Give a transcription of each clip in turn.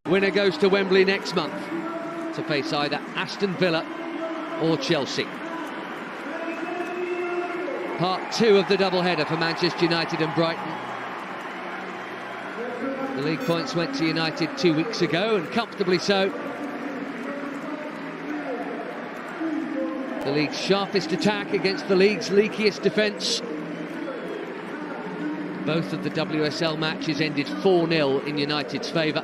Winner goes to Wembley next month to face either Aston Villa or Chelsea. Part 2 of the doubleheader for Manchester United and Brighton. The league points went to United 2 weeks ago, and comfortably so. The league's sharpest attack against the league's leakiest defence. Both of the WSL matches ended 4-0 in United's favour.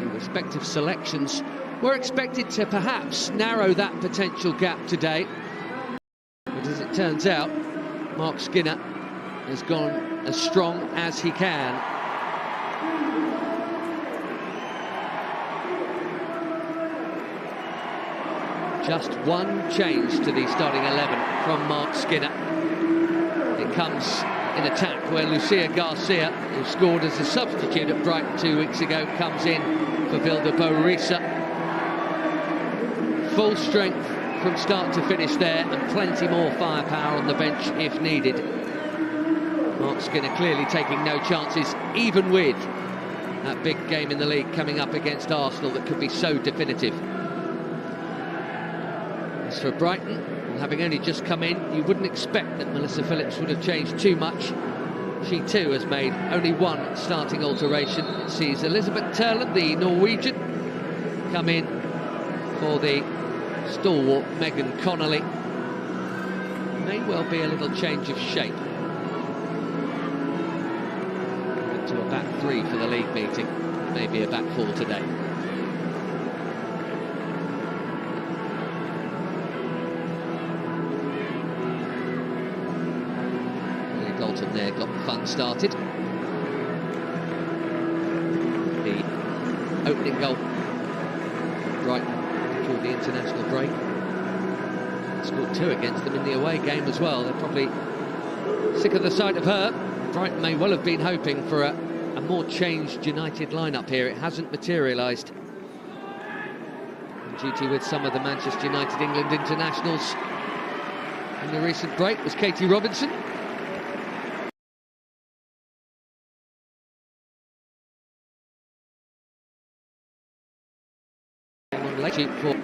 The respective selections were expected to perhaps narrow that potential gap today. But as it turns out, Mark Skinner has gone as strong as he can. Just one change to the starting 11 from Mark Skinner. It comes in attack where Lucia Garcia, who scored as a substitute at Brighton 2 weeks ago, comes in for Vilda Borisa. Full strength from start to finish there, and plenty more firepower on the bench if needed. Mark Skinner clearly taking no chances, even with that big game in the league coming up against Arsenal that could be so definitive. As for Brighton, having only just come in, you wouldn't expect that Melissa Phillips would have changed too much. She too has made only one starting alteration. It sees Elizabeth Terland, the Norwegian, come in for the stalwart Megan Connolly. May well be a little change of shape. To a back 3 for the league meeting, maybe a back 4 today. Dalton there got the fun started. The opening goal right before the international break. Scored 2 against them in the away game as well. They're probably sick of the sight of her. Brighton may well have been hoping for a more changed United lineup here. It hasn't materialised. On duty with some of the Manchester United England internationals in the recent break was Katie Robinson. For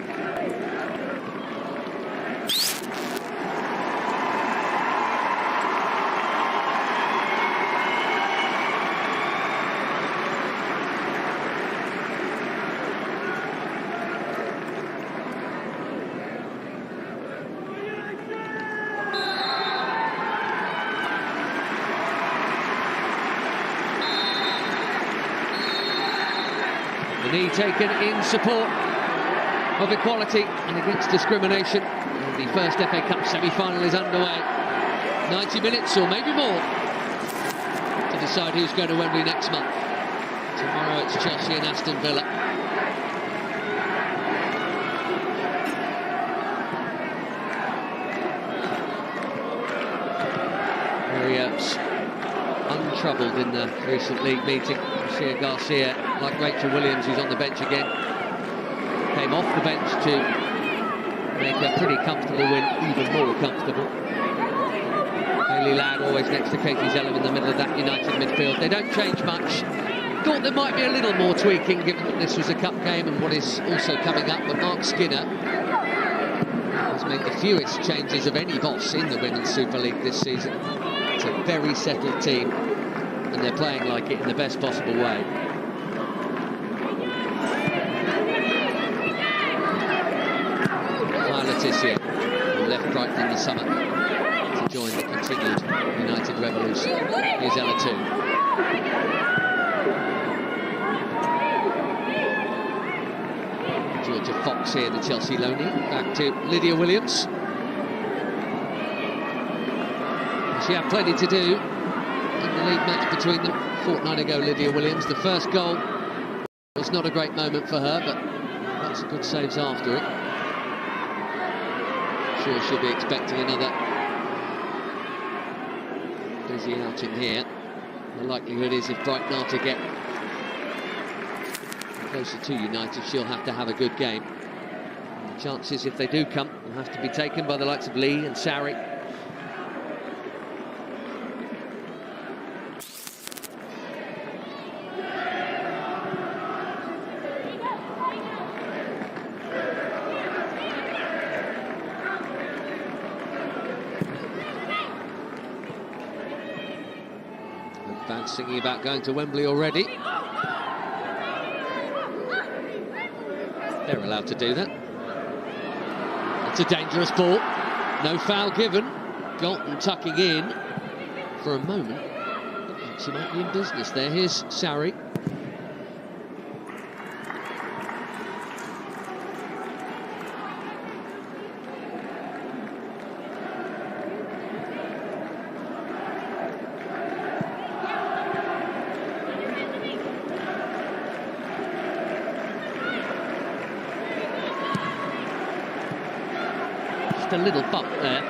the knee taken in support of equality and against discrimination. And the first FA Cup semi-final is underway. 90 minutes or maybe more to decide who's going to Wembley next month. Tomorrow it's Chelsea and Aston Villa. Very untroubled in the recent league meeting. Lucia Garcia, like Rachel Williams, who's on the bench again, came off the bench to make a pretty comfortable win even more comfortable. Hayley Ladd always next to Katie Zellum in the middle of that United midfield. They don't change much. Thought there might be a little more tweaking given that this was a cup game and what is also coming up, but Mark Skinner has made the fewest changes of any boss in the Women's Super League this season. It's a very settled team and they're playing like it in the best possible way. Letitia, who left Brighton in the summer to join the continued United revolution. Here's Ella 2. Georgia Fox here, the Chelsea loanee. Back to Lydia Williams. She had plenty to do in the league match between them a fortnight ago, Lydia Williams. The first goal was not a great moment for her, but lots of good saves after it. Sure she'll be expecting another busy outing here. The likelihood is if Brighton are to get closer to United, she'll have to have a good game. And the chances, if they do come, will have to be taken by the likes of Lee and Sarri. thinking about going to Wembley already. They're allowed to do that. It's a dangerous ball. No foul given. Galton tucking in for a moment. Looked like she might be in business there. Here's Sarri. Just a little bump there.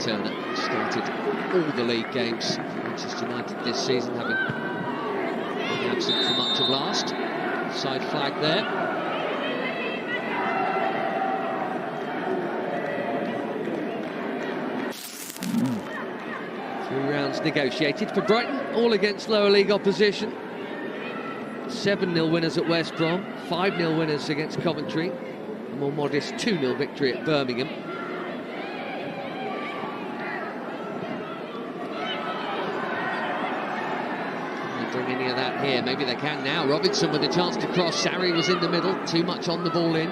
Turner started all the league games for Manchester United this season, having been absent for much of last. Side flag there. Three rounds negotiated for Brighton, all against lower league opposition. 7-0 winners at West Brom, 5-0 winners against Coventry, a more modest 2-0 victory at Birmingham. Bring any of that here, maybe they can now. Robinson with a chance to cross. Sarri was in the middle, too much on the ball in.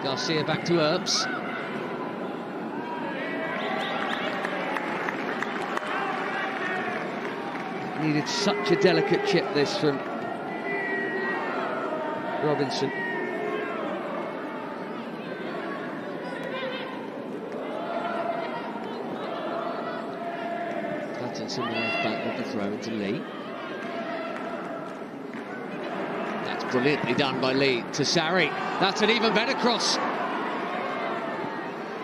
Garcia back to Earps. Needed such a delicate chip, this, from Robinson. Pattinson, the left back, with the throw into Lee. Brilliantly done by Lee to Sarri. That's an even better cross.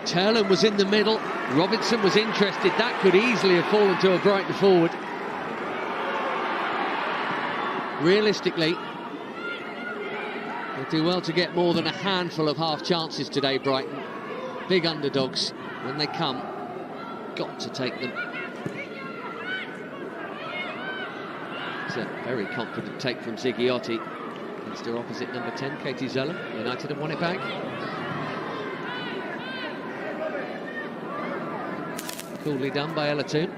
Turlin was in the middle. Robinson was interested. That could easily have fallen to a Brighton forward. Realistically, they'll do well to get more than a handful of half chances today, Brighton. Big underdogs. When they come, got to take them. It's a very confident take from Zigiotti. Against her opposite number 10, Katie Zeller. United have won it back. Coolly done by Elatoon.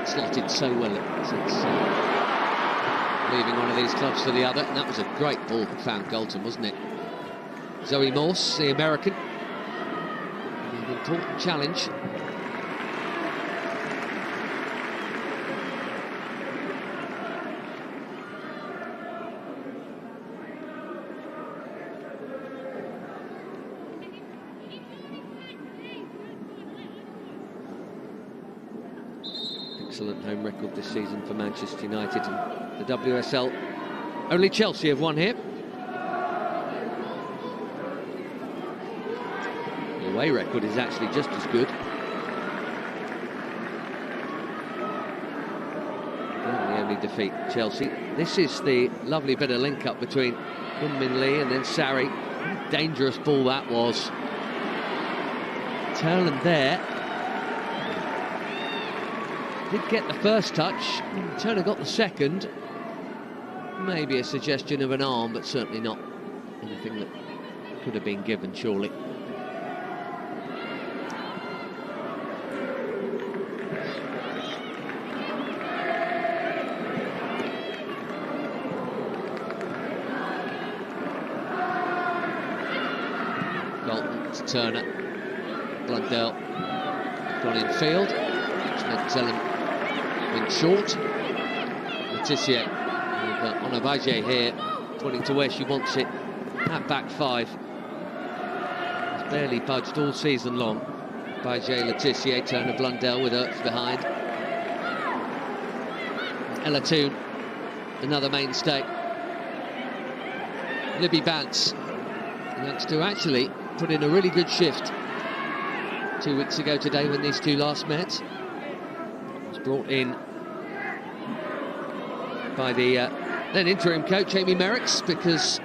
Slotted so well since leaving one of these clubs for the other, and that was a great ball that found Galton, wasn't it? Zoe Morse, the American, an important challenge. Excellent home record this season for Manchester United and the WSL. Only Chelsea have won here. The away record is actually just as good. They only defeat Chelsea. This is the lovely bit of link-up between Min Lee and then Sarri. What a dangerous ball that was. Turlin there. Did get the first touch, Turner got the second. Maybe a suggestion of an arm, but certainly not anything that could have been given, surely. Galton to Turner. Blundell gone in field. Zelen in short. Letitia with Onabaje here, pointing to where she wants it. That back five has barely budged all season long. Baje, Letitia, Turner, Blundell with Ertz behind. Elatoon another mainstay. Libby Bance, the youngster, actually put in a really good shift 2 weeks ago today when these two last met. Was brought in by the then interim coach Amy Merricks because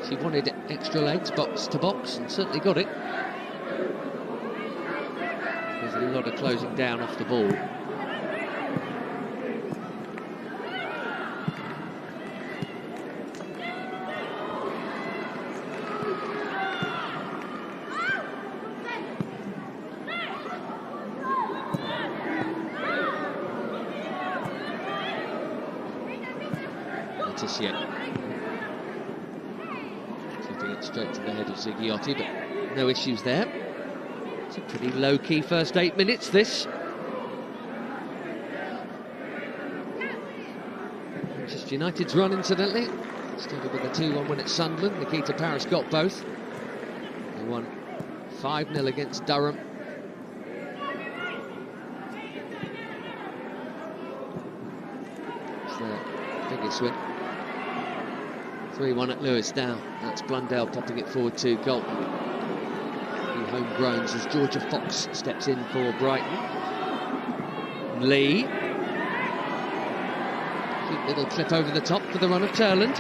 she wanted extra legs, box to box, and certainly got it. There's a lot of closing down off the ball. Keeping it straight to the head of Zigiotti, but no issues there. It's a pretty low-key first 8 minutes, this. Manchester United's run, incidentally. Started with a 2-1 win at Sunderland. Nikita Paris got both. They won 5-0 against Durham. It's their biggest win. 3-1 at Lewis now. That's Blundell popping it forward to Galton. New homegrowns as Georgia Fox steps in for Brighton. Lee. Cute little clip over the top for the run of Turland.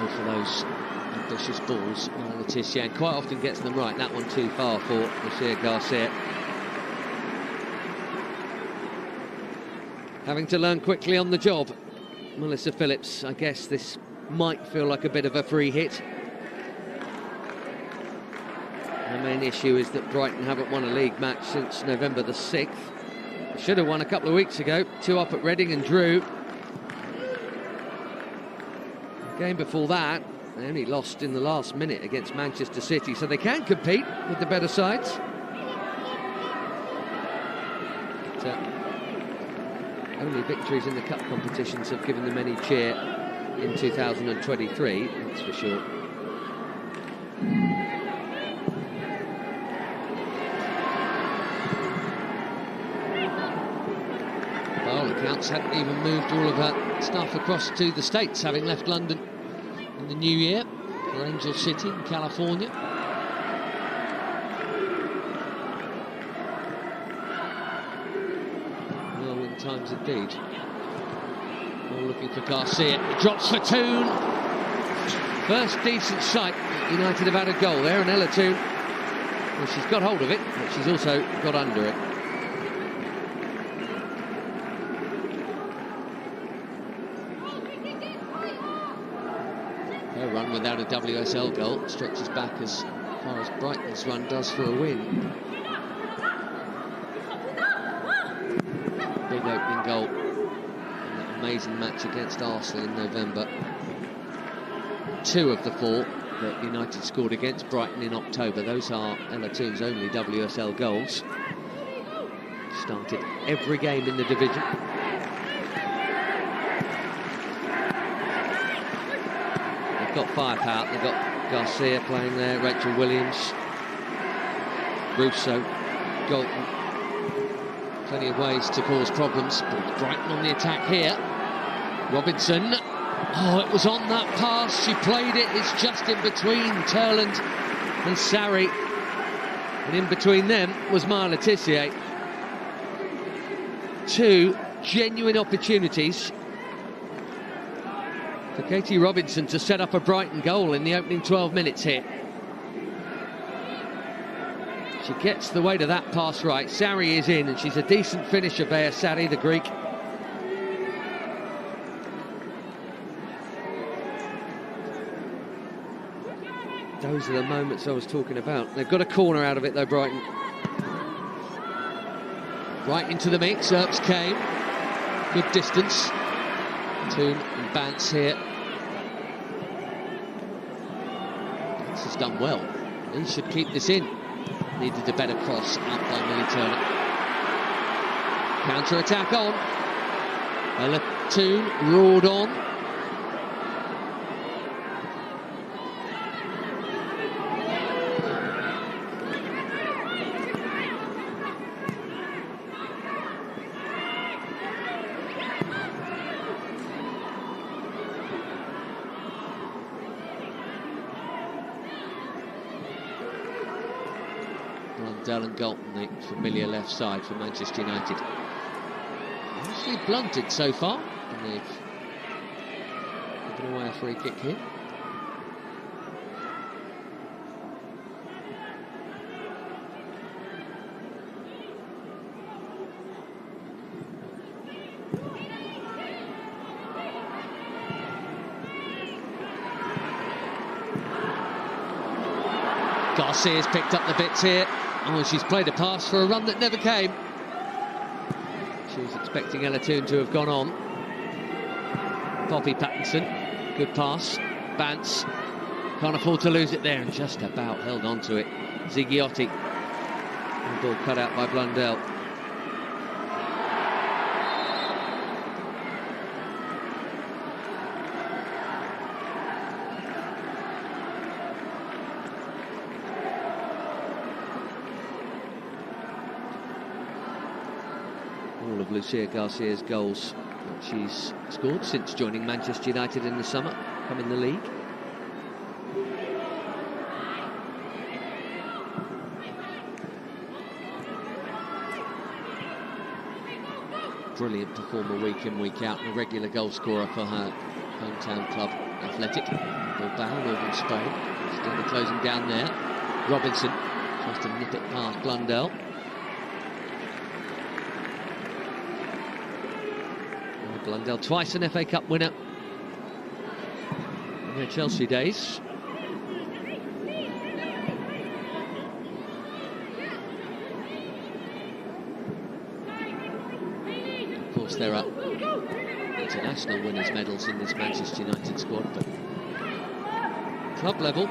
For those ambitious balls, Letizia, and quite often gets them right. That one too far for Bashir Garcia. Having to learn quickly on the job. Melissa Phillips, I guess this might feel like a bit of a free hit. The main issue is that Brighton haven't won a league match since November the 6th. They should have won a couple of weeks ago. 2 up at Reading and drew. Game before that, they only lost in the last minute against Manchester City, so they can compete with the better sides. But, only victories in the cup competitions have given them any cheer in 2023, that's for sure. By all accounts, hadn't even moved all of her staff across to the States, having left London in the new year for Angel City in California. Whirlwind times indeed. All looking for Garcia. Drops for Toon. First decent sight. United have had a goal there, and Ella Toon, well, she's got hold of it, but she's also got under it. Her run without a WSL goal stretches back as far as Brighton's run does for a win. Big opening goal in that amazing match against Arsenal in November. 2 of the 4 that United scored against Brighton in October. Those are Ella Toon's only WSL goals. Started every game in the division. Got firepower. They've got Garcia playing there, Rachel Williams, Russo, Galton. Plenty of ways to cause problems, but Brighton on the attack here. Robinson. Oh, it was on that pass. She played it. It's just in between Turland and Sarri. And in between them was Maya Letizia. 2 genuine opportunities for Katie Robinson to set up a Brighton goal in the opening 12 minutes here. She gets the weight of that pass right. Sarri is in, and she's a decent finisher there, Sarri, the Greek. Those are the moments I was talking about. They've got a corner out of it, though, Brighton. Right into the mix, Earps came. Good distance. Toon and Bance here. Bance has done well. He should keep this in. Needed a better cross out by Millie Turner. Counter-attack on. Latoon roared on. Blundell and Galton, the familiar left side for Manchester United. Mostly blunted so far, and they've given away a free kick here. Garcia's picked up the bits here. Oh, she's played a pass for a run that never came. She was expecting Latoon to have gone on. Poppy Pattinson, good pass. Bance, can't afford to lose it there, and just about held on to it. Zighiotti, the ball cut out by Blundell. All of Lucia Garcia's goals that she's scored since joining Manchester United in the summer come in the league. Brilliant performer week in, week out, and a regular goal scorer for her hometown club, Athletic. Bilbao, Northern Spain. Still the closing down there. Robinson tries to nip it past Blundell. Blundell, twice an FA Cup winner in their Chelsea days. Of course, there are international winners' medals in this Manchester United squad, but club level,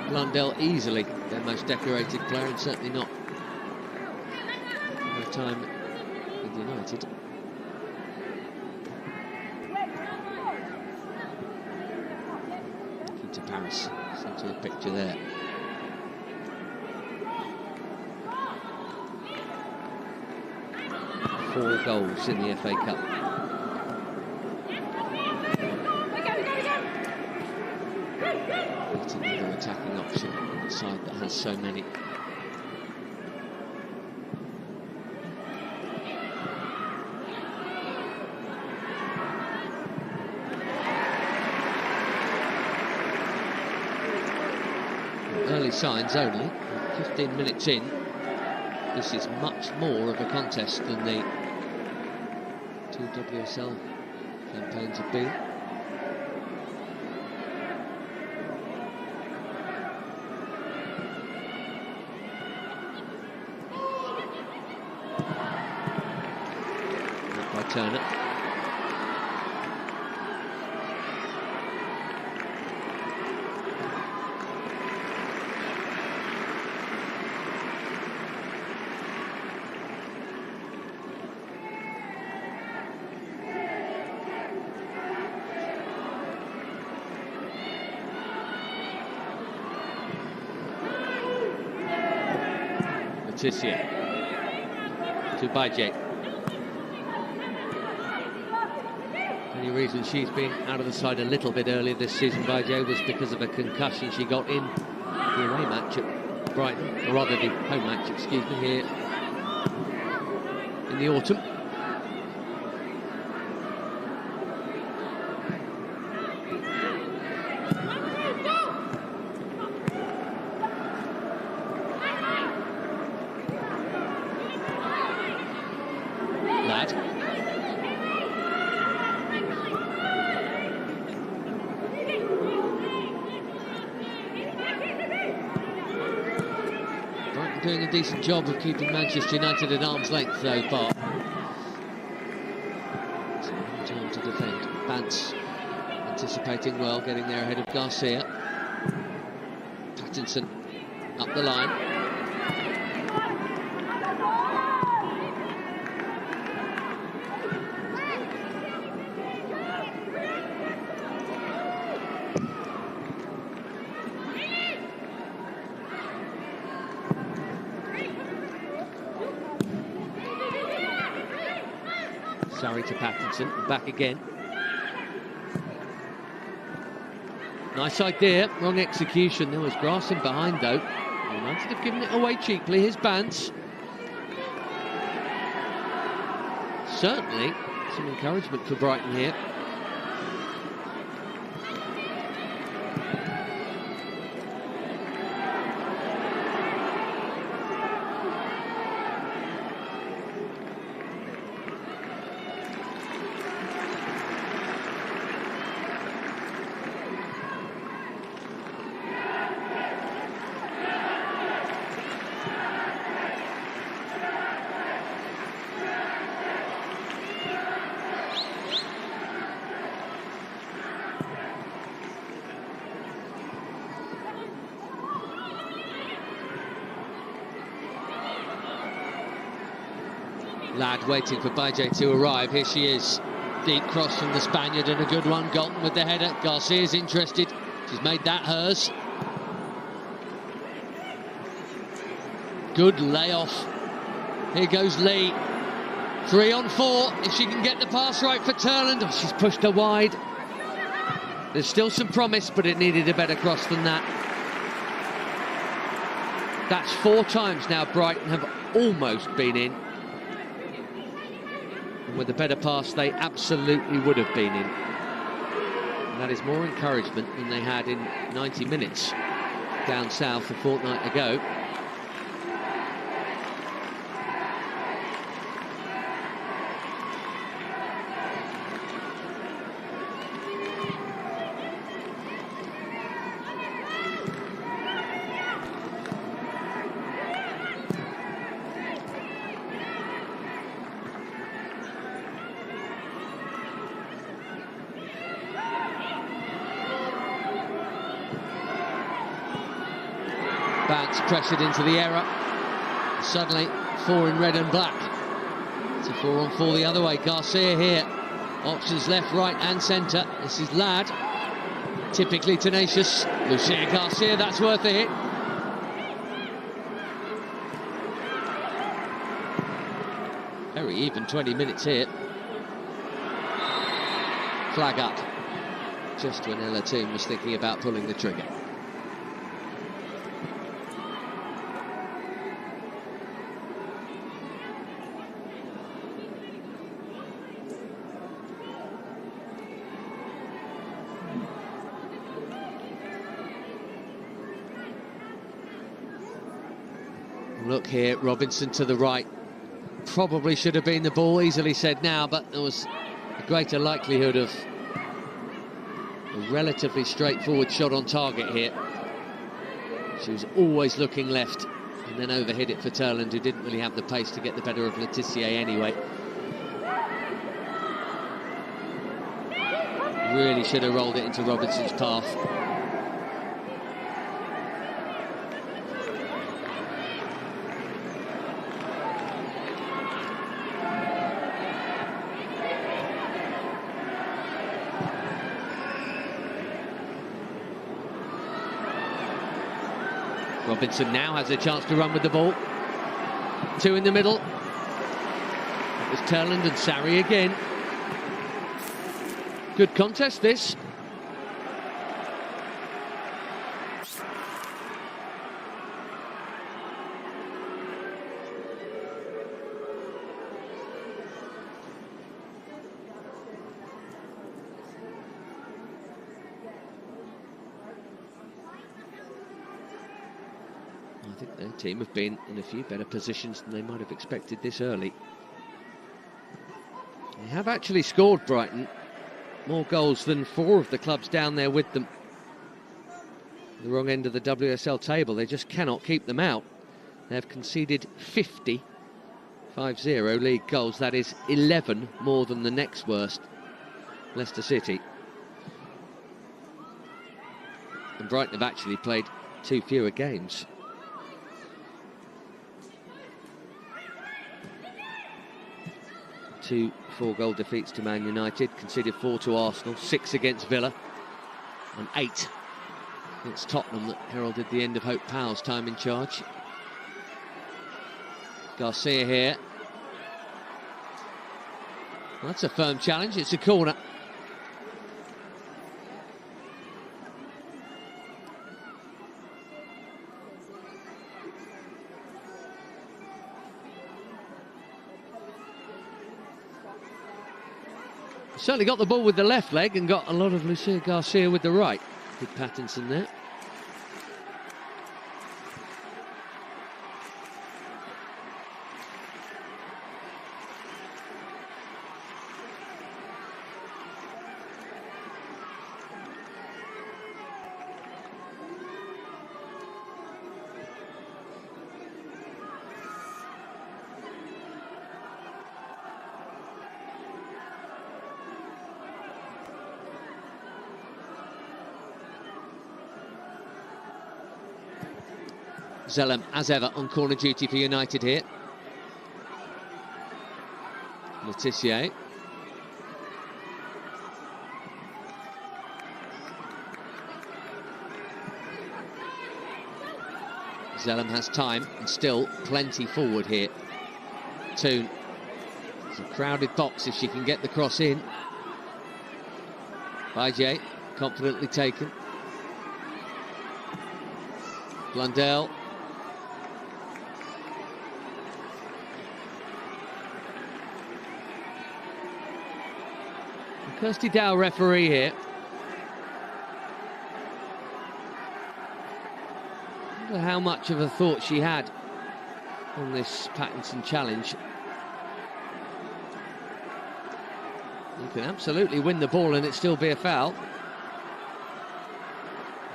Blundell easily their most decorated player, and certainly not in their time with United. To Paris, centre of the picture there. Four goals in the FA Cup. It's another attacking option on the side that has so many. Early signs only, 15 minutes in. This is much more of a contest than the two WSL campaigns have been. By Turner. Letitia to Bajé. Only reason she's been out of the side a little bit earlier this season, Bajé, was because of a concussion she got in the away match at Brighton, or rather the home match, excuse me, here in the autumn. Doing a decent job of keeping Manchester United at arm's length so far. It's time to defend. Bance anticipating well, getting there ahead of Garcia. Pattinson up the line. Sorry to Pattinson, back again. Nice idea, wrong execution. There was grass in behind though. United have given it away cheaply. Here's Bance. Certainly some encouragement for Brighton here. Lad waiting for Baje to arrive. Here she is. Deep cross from the Spaniard and a good one. Galton with the header. Garcia's interested. She's made that hers. Good layoff. Here goes Lee. 3 on 4. If she can get the pass right for Turland. Oh, she's pushed her wide. There's still some promise, but it needed a better cross than that. That's 4 times now Brighton have almost been in. With a better pass, they absolutely would have been in. And that is more encouragement than they had in 90 minutes down south a fortnight ago. Bounce pressured into the error. Suddenly 4 in red and black. It's a 4 on 4 the other way. Garcia here. Options left, right and centre. This is Ladd. Typically tenacious. Lucia Garcia, that's worth a hit. Very even 20 minutes here. Flag up. Just when Ella Toon was thinking about pulling the trigger. Look here, Robinson to the right. Probably should have been the ball, easily said now, but there was a greater likelihood of a relatively straightforward shot on target here. She was always looking left and then overhit it for Turland, who didn't really have the pace to get the better of Letitia anyway. Really should have rolled it into Robinson's path. Robinson now has a chance to run with the ball. 2 in the middle. It was Turland and Sarri again. Good contest, this. I think their team have been in a few better positions than they might have expected this early. They have actually scored, Brighton, more goals than 4 of the clubs down there with them. The wrong end of the WSL table, they just cannot keep them out. They have conceded 50 league goals. That is 11 more than the next worst, Leicester City. And Brighton have actually played 2 fewer games. Two 4-goal defeats to Man United, conceded 4 to Arsenal, 6 against Villa, and 8 against Tottenham that heralded the end of Hope Powell's time in charge. Garcia here. Well, that's a firm challenge, it's a corner. Certainly got the ball with the left leg and got a lot of Lucia Garcia with the right. Good Pattinson there. Zellem, as ever, on corner duty for United here. Letitia. Zellem has time and still plenty forward here. Toon. It's a crowded box if she can get the cross in. Bajay, confidently taken. Blundell. Kirsty Dow, referee here. I wonder how much of a thought she had on this Pattinson challenge. You can absolutely win the ball and it still be a foul.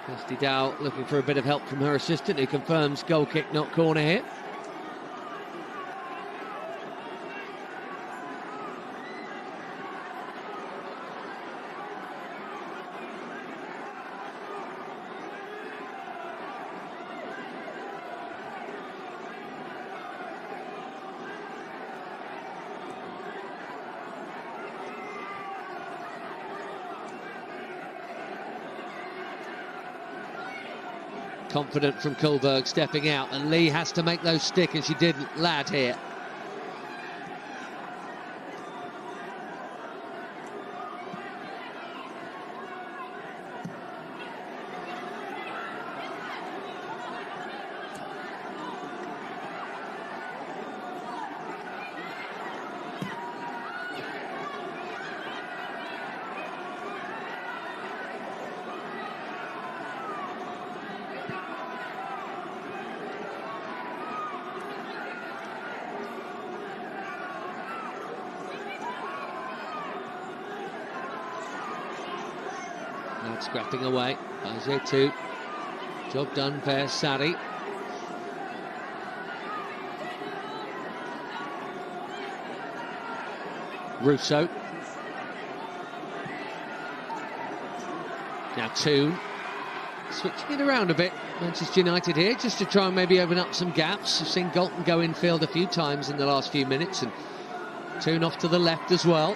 Kirsty Dow looking for a bit of help from her assistant, who confirms goal kick, not corner here. Confident from Kullberg stepping out, and Lee has to make those stick, and she didn't. Ladd here. Scrapping away, Bajay 2. Job done, Bear Sari. Russo. Now Toon. Switching it around a bit, Manchester United here, just to try and maybe open up some gaps. We've seen Galton go in field a few times in the last few minutes, and Toon off to the left as well.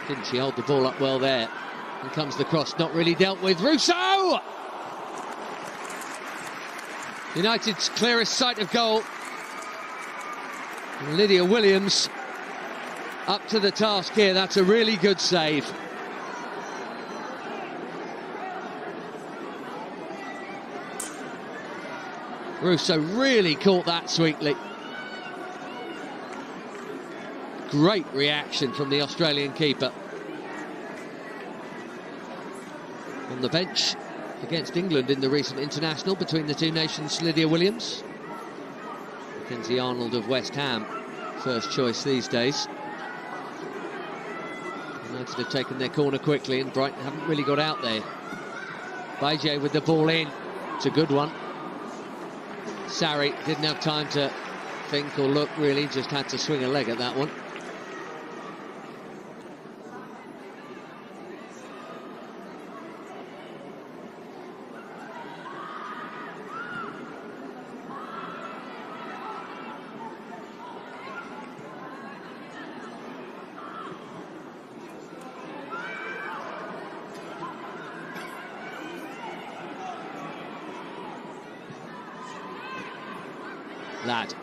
Didn't she hold the ball up well there? And comes the cross, not really dealt with. Russo! United's clearest sight of goal. And Lydia Williams up to the task here. That's a really good save. Russo really caught that sweetly. Great reaction from the Australian keeper. On the bench against England in the recent international between the two nations, Lydia Williams. Mackenzie Arnold of West Ham, first choice these days. United have taken their corner quickly and Brighton haven't really got out there. Bajay with the ball in. It's a good one. Sari didn't have time to think or look really, just had to swing a leg at that one. Ladd.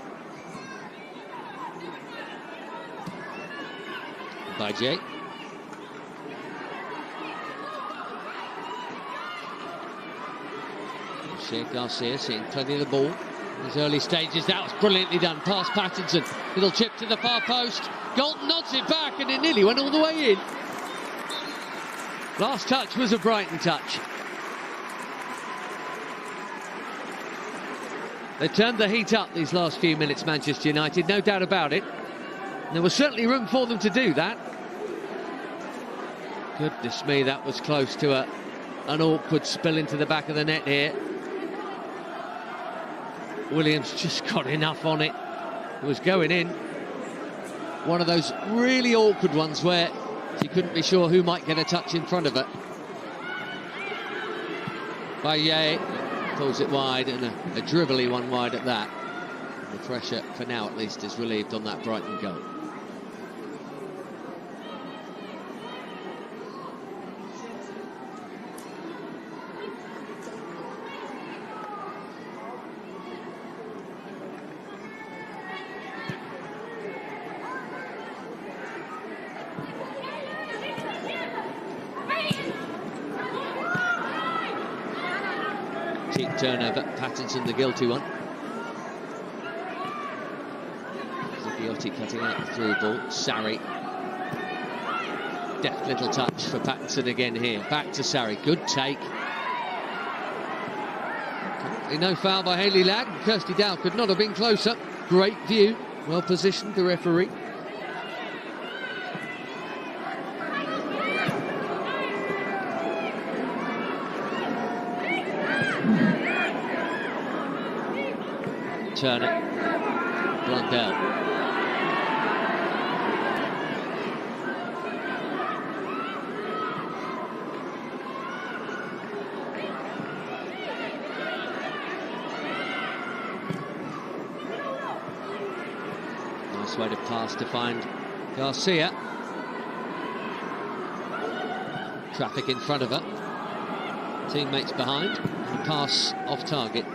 By Jay. Garcia seeing plenty of the ball in his early stages. That was brilliantly done. Past Pattinson. Little chip to the far post. Galton nods it back and it nearly went all the way in. Last touch was a Brighton touch. They've turned the heat up these last few minutes, Manchester United, no doubt about it. There was certainly room for them to do that. Goodness me, that was close to an awkward spill into the back of the net here. Williams just got enough on it. It was going in. One of those really awkward ones where she couldn't be sure who might get a touch in front of her. Baye pulls it wide, and a dribbly one wide at that. And the pressure, for now at least, is relieved on that Brighton goal. Cheap turnover, Pattinson the guilty one. Zigiotti cutting out the through ball. Sarri. Deft little touch for Pattinson again here. Back to Sarri. Good take. No foul by Hayley Ladd. Kirsty Dow could not have been closer. Great view. Well positioned, the referee. Turner, Blundell. Nice way to pass to find Garcia. Traffic in front of her. Teammates behind. And a pass off target.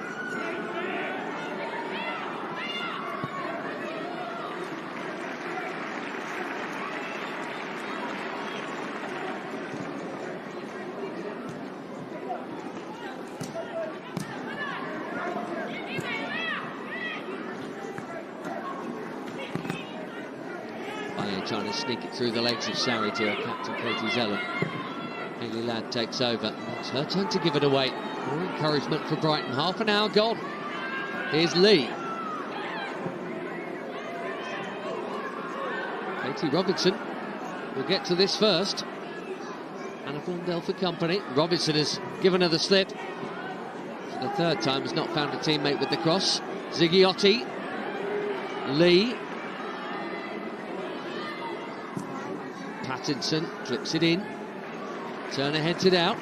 Trying to sneak it through the legs of Sarri to her captain Katie Zellum. Hayley Ladd takes over. It's her turn to give it away. More encouragement for Brighton. Half an hour gone. Here's Lee. Katie Robinson will get to this first. Anna Blundell for company. Robinson has given her the slip. For the third time has not found a teammate with the cross. Zigiotti. Lee. Pattinson clips it in. Turner heads it out.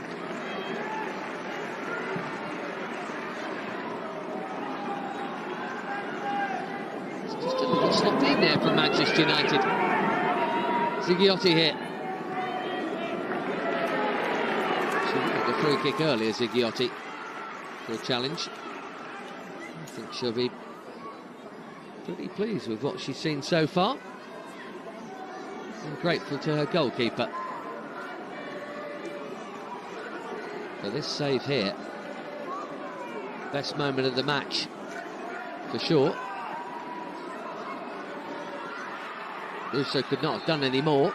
It's just a little sloppy in there from Manchester United. Zigiotti here. She had a free kick earlier, Zigiotti, for a challenge. I think she'll be pretty pleased with what she's seen so far. And grateful to her goalkeeper for this save here. Best moment of the match, for sure. Russo could not have done any more.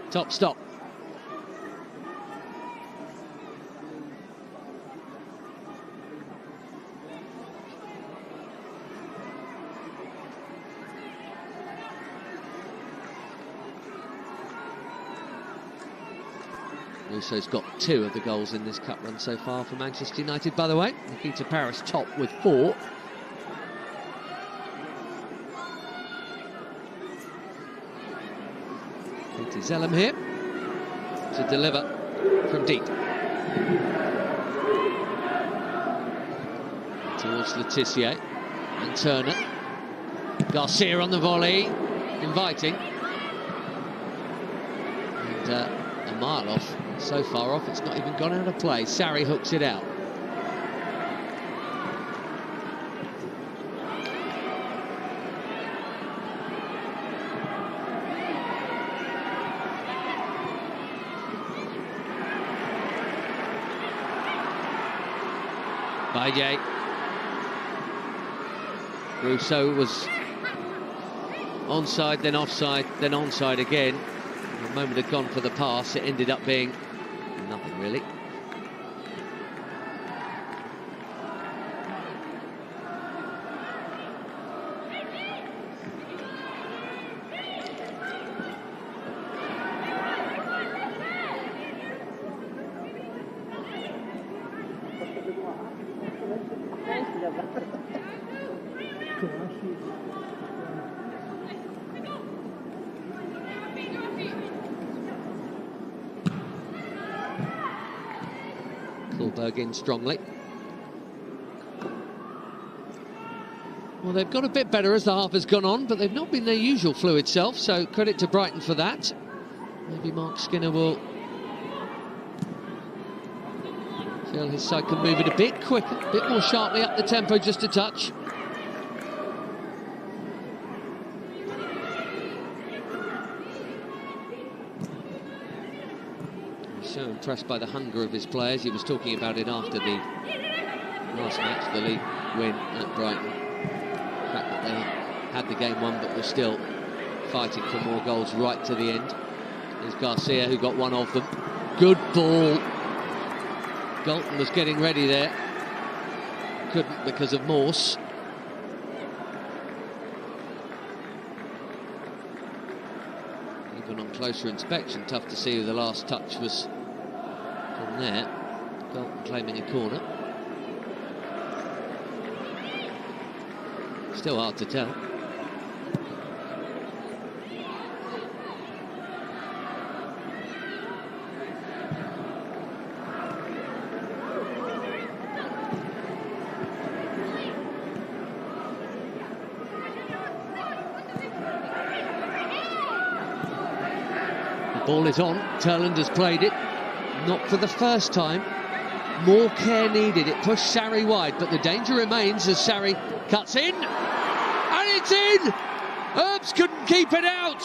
Top stop. Russo's got 2 of the goals in this cup run so far for Manchester United, by the way. Nikita Paris top with 4. Katie Zellum here to deliver from deep. Towards Letitia and Turner. Garcia on the volley, inviting. And a mile off. So far off, it's not even gone out of play. Sarri hooks it out. Baye. Rousseau was onside, then offside, then onside again. The moment had gone for the pass, it ended up being nothing really. Kullberg in strongly. Well, they've got a bit better as the half has gone on, but they've not been their usual fluid self, so credit to Brighton for that. Maybe Mark Skinner will feel his side can move it a bit quicker, a bit more sharply up the tempo, just a touch. So impressed by the hunger of his players. He was talking about it after the last match, the league win at Brighton. The fact that they had the game won but were still fighting for more goals right to the end. There's Garcia who got one of them. Good ball. Galton was getting ready there. Couldn't because of Morse. Even on closer inspection, tough to see who the last touch was from there. Galton claiming a corner. Still hard to tell. Ball is on, Turland has played it, not for the first time. More care needed, it pushed Sarri wide, but the danger remains as Sarri cuts in, and it's in! Herbs couldn't keep it out!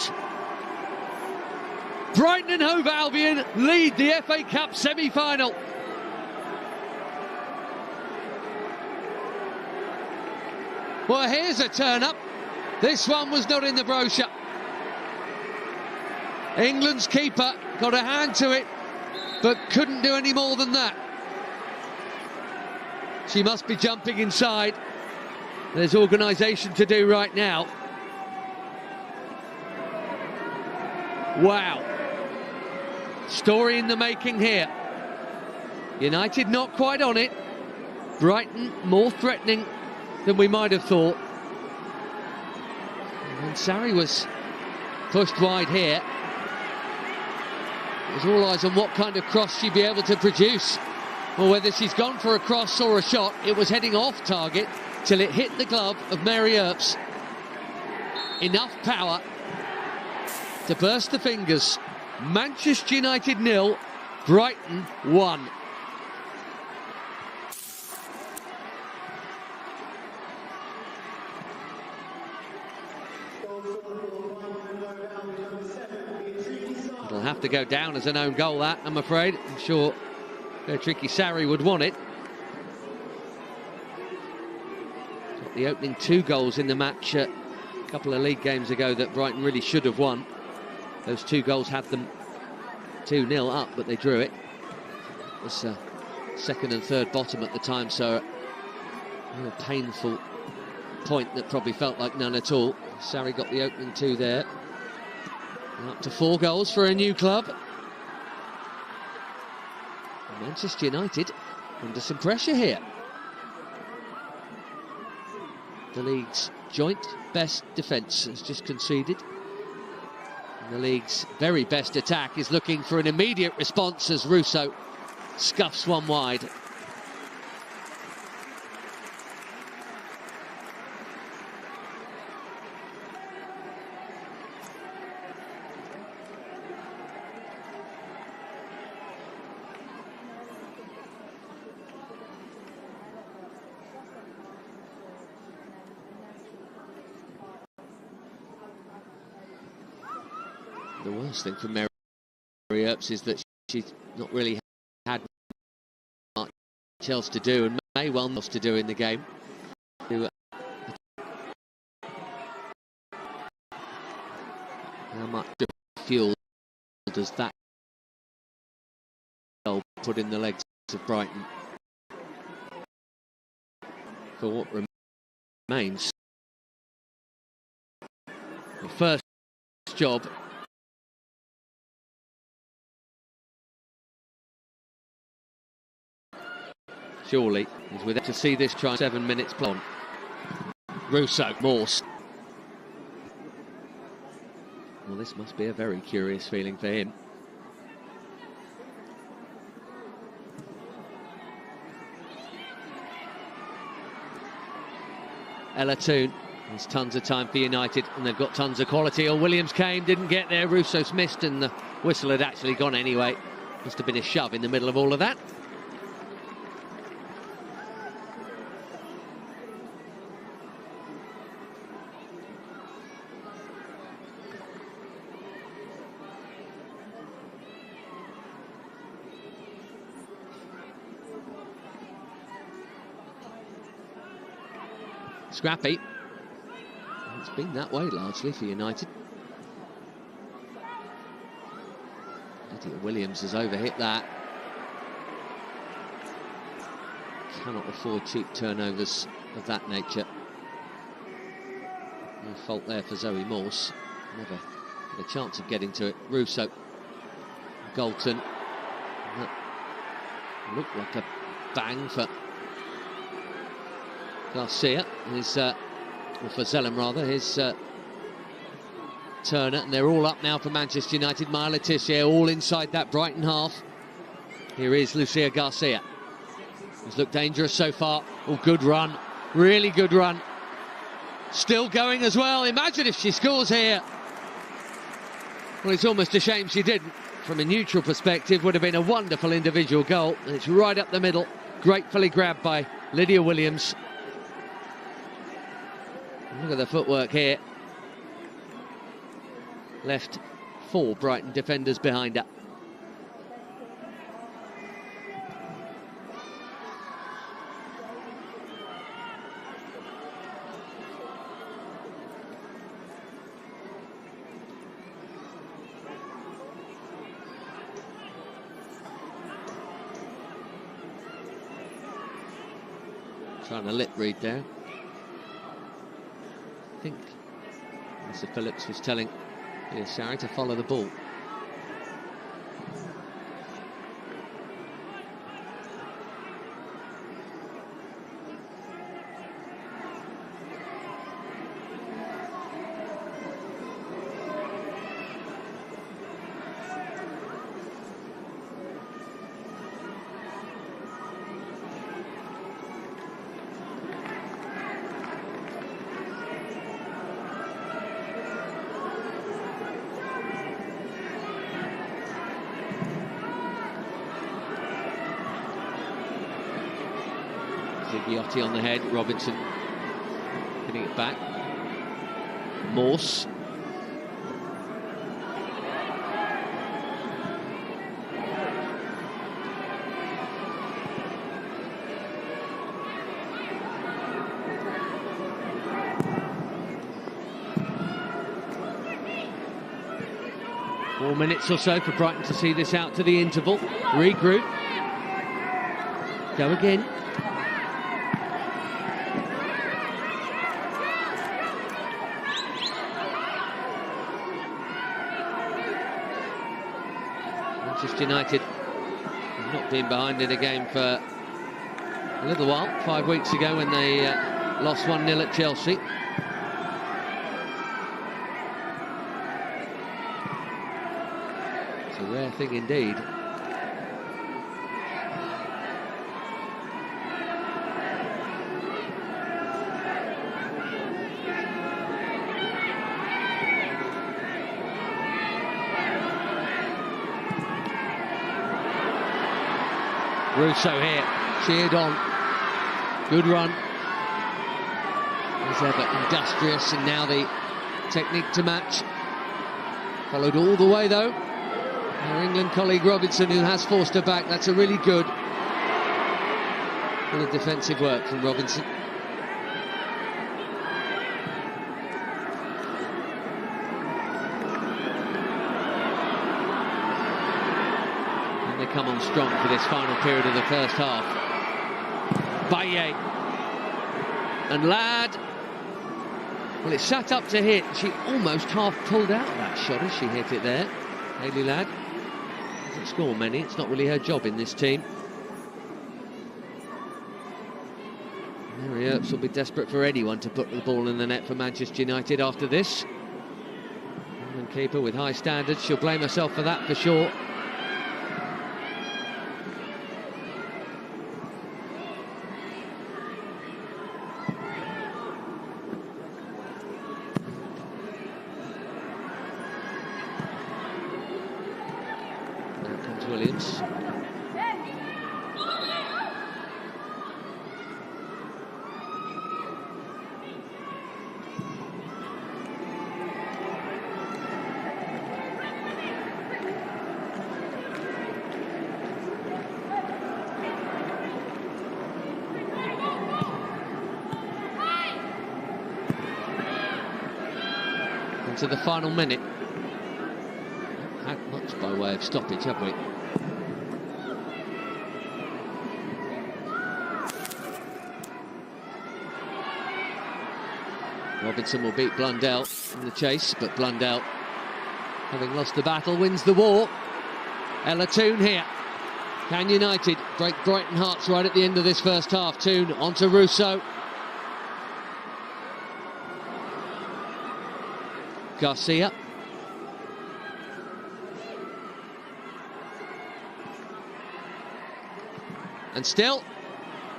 Brighton and Hove Albion lead the FA Cup semi-final. Well, here's a turn-up. This one was not in the brochure. England's keeper got a hand to it, but couldn't do any more than that. She must be jumping inside. There's organisation to do right now. Wow. Story in the making here. United not quite on it. Brighton more threatening than we might have thought. And Sarri was pushed wide here. It was all eyes on what kind of cross she'd be able to produce, or whether she's gone for a cross or a shot. It was heading off target till it hit the glove of Mary Earps. Enough power to burst the fingers. Manchester United 0, Brighton 1. It'll have to go down as an own goal, that, I'm afraid. I'm sure Tricky Sarri would want it. Got the opening 2 goals in the match a couple of league games ago that Brighton really should have won. Those 2 goals had them 2-0 up, but they drew it. It was second and third bottom at the time, so a real painful point that probably felt like none at all. Sarri got the opening 2 there. Up to 4 goals for a new club. Manchester United under some pressure here. The league's joint best defence has just conceded. And the league's very best attack is looking for an immediate response as Rousseau scuffs one wide. The worst thing for Mary Earps is that she's not really had much else to do, and may well not to do in the game. How much fuel does that put in the legs of Brighton for what remains? The first job surely is with it to see this try 7 minutes on. Russo, Morse. Well, this must be a very curious feeling for him. Ella Toon. There's tons of time for United, and they've got tons of quality. Oh, Williams came, didn't get there. Russo's missed, and the whistle had actually gone anyway. Must have been a shove in the middle of all of that. Scrappy. It's been that way largely for United. Lydia Williams has overhit that. Cannot afford cheap turnovers of that nature. No fault there for Zoe Morse. Never had a chance of getting to it. Russo. Galton. That looked like a bang for Garcia, or for Zellem rather, his Turner, and they're all up now for Manchester United. Maya Letitia all inside that Brighton half. Here is Lucia Garcia. He's looked dangerous so far. Oh, good run, really good run. Still going as well. Imagine if she scores here. Well, it's almost a shame she didn't. From a neutral perspective, would have been a wonderful individual goal. And it's right up the middle, gratefully grabbed by Lydia Williams. Look at the footwork here. Left 4 Brighton defenders behind her. Trying to lip read there. I think Mr. Phillips was telling Sarri to follow the ball. Zigliotti on the head, Robinson getting it back. Morse. Four minutes or so for Brighton to see this out to the interval. Regroup. Go again. Manchester United have not been behind in a game for a little while. 5 weeks ago when they lost 1-0 at Chelsea. It's a rare thing indeed. Russo here, cheered on. Good run. As ever, industrious, and now the technique to match. Followed all the way though. Our England colleague Robinson, who has forced her back. That's a really good bit of defensive work from Robinson. And they come on strong for this final period of the first half. Baye and Ladd. Well, it sat up to hit. She almost half pulled out of that shot as she hit it there. Hayley Ladd doesn't score many. It's not really her job in this team. Mary Earps will be desperate for anyone to put the ball in the net for Manchester United after this. England keeper with high standards. She'll blame herself for that for sure. Williams. Into the final minute. Not had much by way of stoppage, have we? Robinson will beat Blundell in the chase, but Blundell, having lost the battle, wins the war. Ella Toone here. Can United break Brighton hearts right at the end of this first half? Toone onto Russo. Garcia. And still,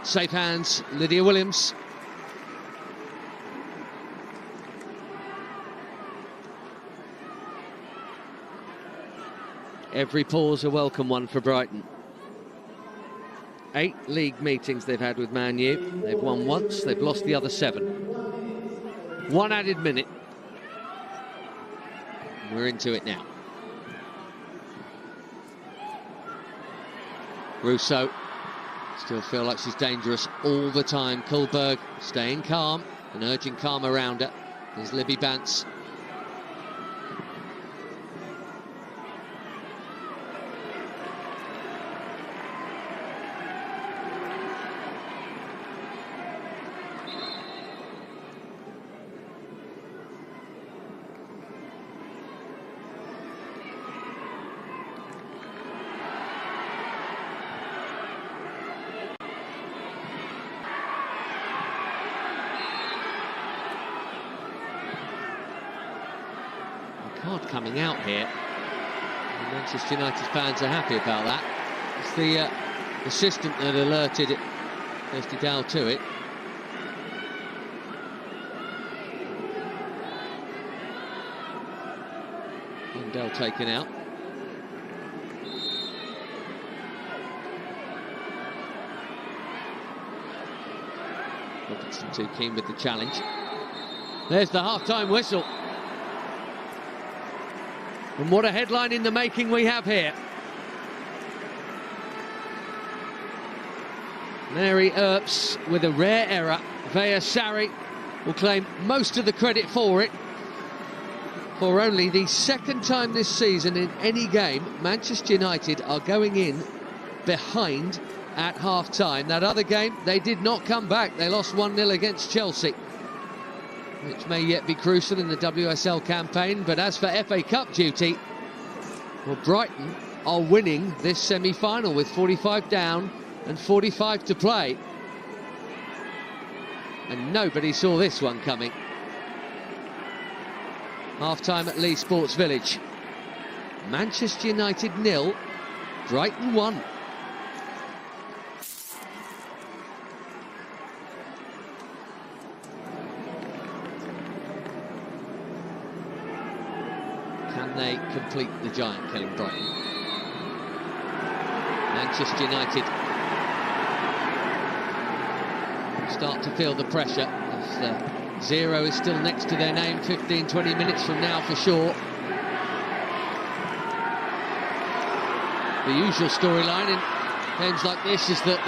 safe hands, Lydia Williams. Every pause a welcome one for Brighton. 8 league meetings they've had with Man U. They've won once, they've lost the other 7. 1 added minute. We're into it now. Russo. Still feel like she's dangerous all the time. Kullberg staying calm and urging calm around her. There's Libby Bance. Card coming out here. And Manchester United fans are happy about that. It's the assistant that alerted it, Kirsty Dow, to it. Blundell taken out. Robertson too keen with the challenge. There's the half-time whistle. And what a headline in the making we have here. Mary Earps with a rare error. Vea Sarri will claim most of the credit for it. For only the 2nd time this season in any game, Manchester United are going in behind at half-time. That other game, they did not come back. They lost 1-0 against Chelsea, which may yet be crucial in the WSL campaign. But as for FA Cup duty, well, Brighton are winning this semi-final with 45 down and 45 to play. And nobody saw this one coming. Half-time at Leigh Sports Village. Manchester United 0, Brighton 1. Can they complete the giant killing Brighton? Manchester United start to feel the pressure as 0 is still next to their name. 15-20 minutes from now for sure. The usual storyline in games like this is that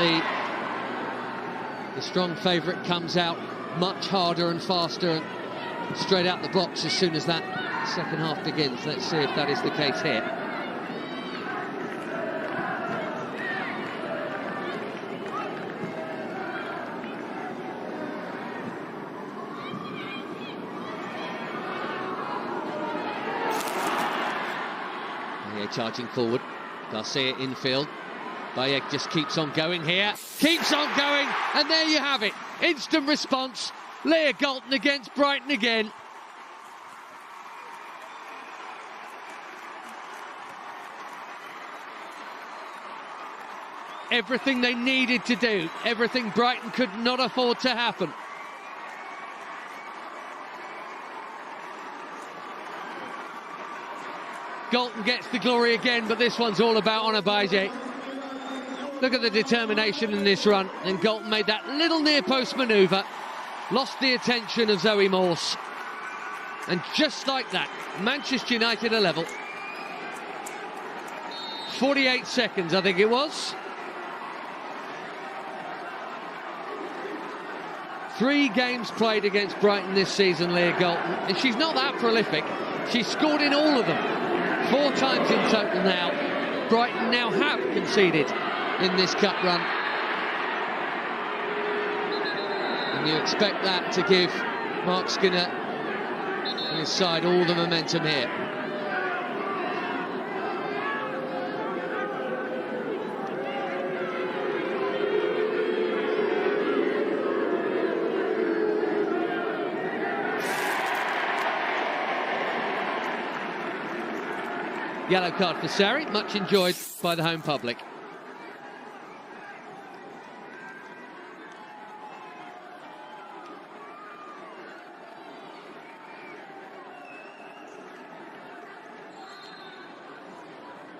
the strong favourite comes out much harder and faster and straight out the blocks as soon as that second half begins. Let's see if that is the case here. Here charging forward, Garcia infield. Bayek just keeps on going here, keeps on going, and there you have it. Instant response. Leah Galton against Brighton again. Everything they needed to do, everything Brighton could not afford to happen. Galton gets the glory again, but this one's all about Onabaje. Look at the determination in this run, and Galton made that little near post manoeuvre, lost the attention of Zoe Morse, and just like that, Manchester United are level. 48 seconds, I think it was. 3 games played against Brighton this season, Leah Galton, and she's not that prolific. She's scored in all of them, 4 times in total now. Brighton now have conceded in this cup run. And you expect that to give Mark Skinner and his side all the momentum here. Yellow card for Sarri, much enjoyed by the home public.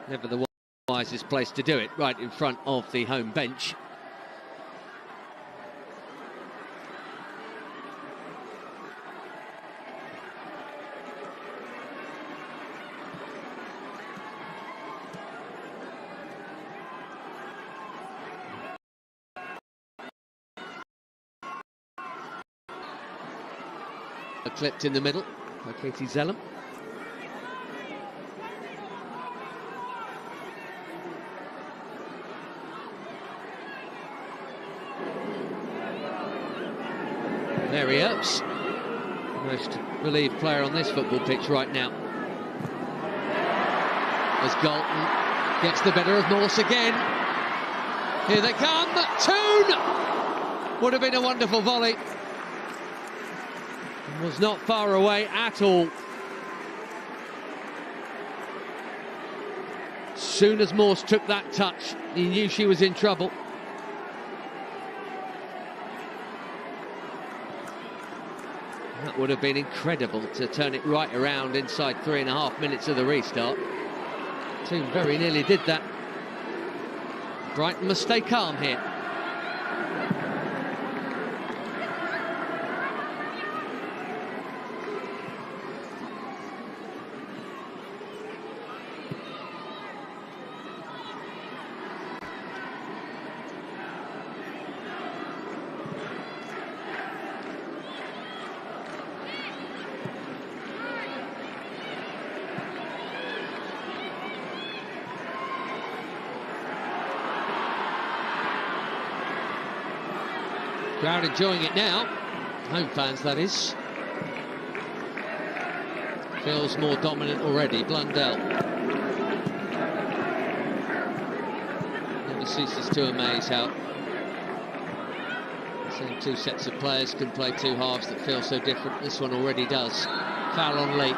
Never the wisest place to do it, right in front of the home bench. Clipped in the middle by Katie Zellum. There he is, most relieved player on this football pitch right now. As Galton gets the better of Morse again. Here they come, Toon! Would have been a wonderful volley. Was not far away at all. Soon as Morse took that touch, he knew she was in trouble. That would have been incredible to turn it right around inside 3.5 minutes of the restart. Toon very nearly did that. Brighton must stay calm here. Crowd enjoying it now, home fans that is. Feels more dominant already, Blundell. Never ceases to amaze how the same 2 sets of players can play 2 halves that feel so different. This one already does. Foul on Lee.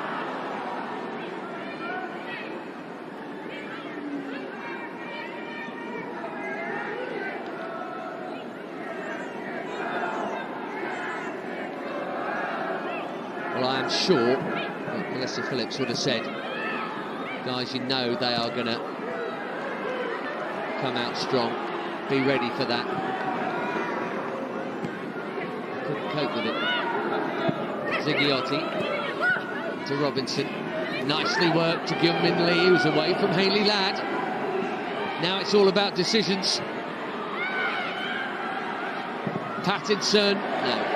Well, I am sure that Melissa Phillips would have said, guys, you know they are going to come out strong. Be ready for that. Couldn't cope with it. Ziggiotti to Robinson. Nicely worked to Gyun-Min Lee, who's away from Hayley Ladd. Now it's all about decisions. Pattinson, no.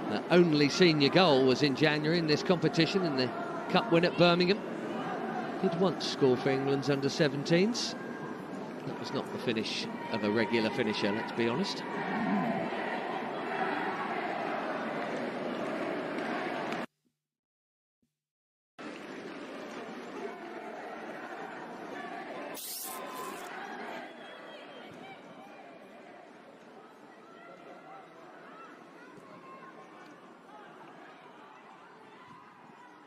The only senior goal was in January in this competition in the Cup win at Birmingham. Did once score for England's under-17s. That was not the finish of a regular finisher, let's be honest.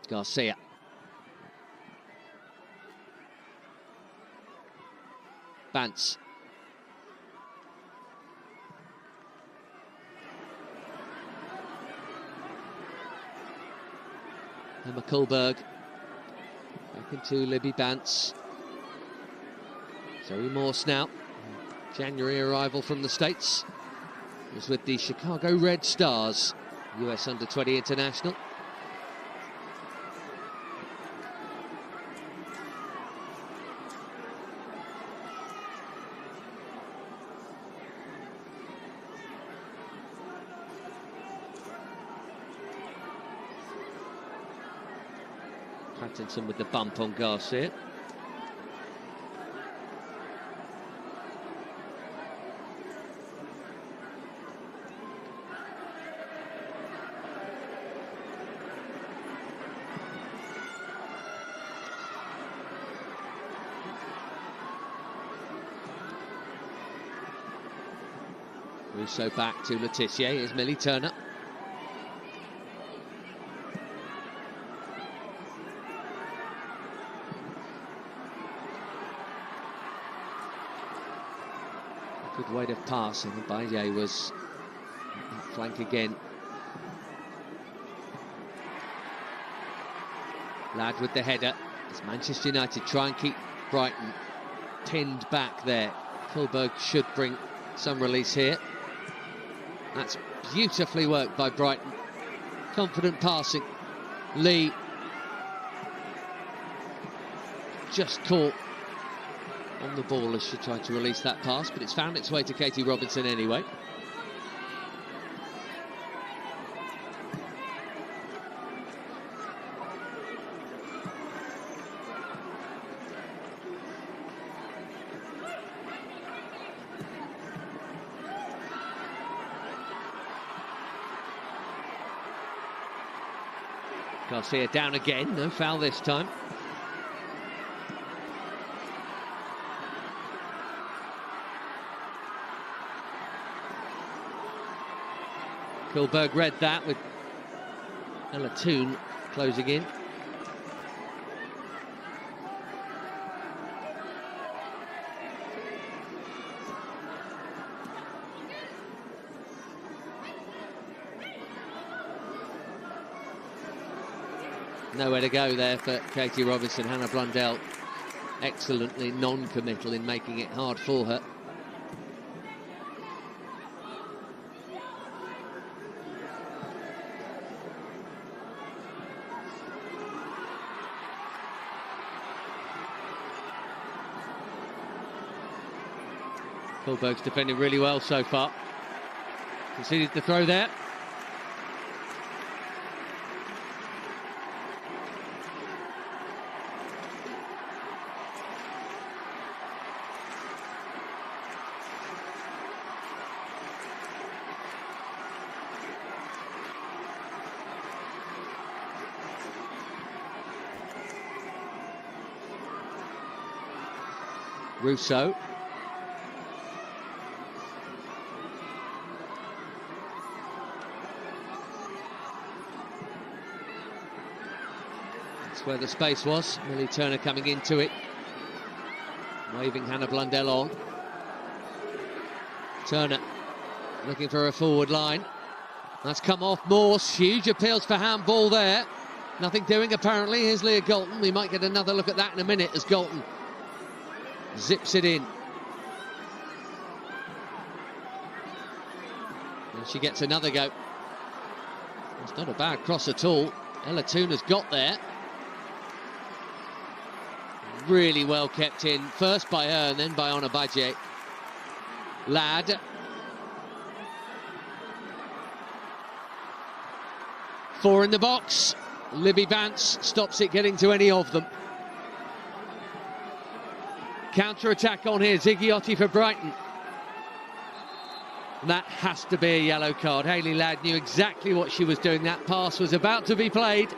Garcia. Bance. Emma Kullberg. Back into Libby Bance. Zoe Morse now. January arrival from the States. Was with the Chicago Red Stars, US Under-20 international. Pattinson with the bump on Garcia. Russo back to Letitia. Here's Millie Turner. Good weight of pass, and Baye was flank again. Ladd with the header as Manchester United try and keep Brighton pinned back there. Kullberg should bring some release here. That's beautifully worked by Brighton. Confident passing. Lee just caught on the ball as she tried to release that pass, but it's found its way to Katie Robinson anyway. Garcia down again, no foul this time. Kullberg read that with Ella Toon closing in. Nowhere to go there for Katie Robinson. Hannah Blundell excellently non-committal in making it hard for her. Kullberg's defending really well so far. Conceded the throw there. Russo. That's where the space was. Millie Turner coming into it. Waving Hannah Blundell on. Turner looking for a forward line. That's come off Morse. Huge appeals for handball there. Nothing doing apparently. Here's Leah Galton. We might get another look at that in a minute as Galton zips it in. And she gets another go. It's not a bad cross at all. Elatuna's got there. Really well kept in, first by her and then by Onabaje. Ladd. Four in the box. Libby Bance stops it getting to any of them. Counter-attack on here, Zighiotti for Brighton. And that has to be a yellow card. Hayley Ladd knew exactly what she was doing. That pass was about to be played.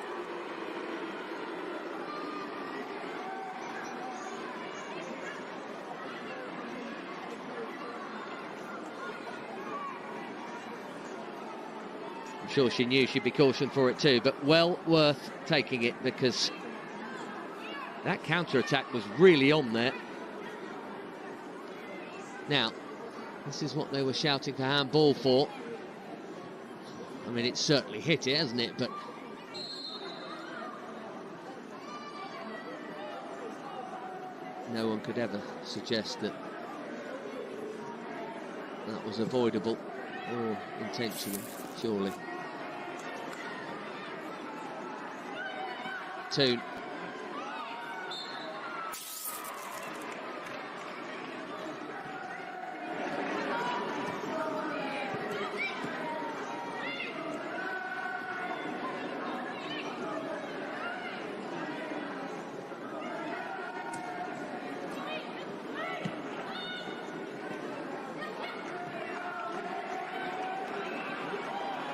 I'm sure she knew she'd be cautioned for it too, but well worth taking it because that counter-attack was really on there. Now, this is what they were shouting for handball for. I mean, it's certainly hit it, hasn't it? But no one could ever suggest that that was avoidable or intentional, surely. Toon.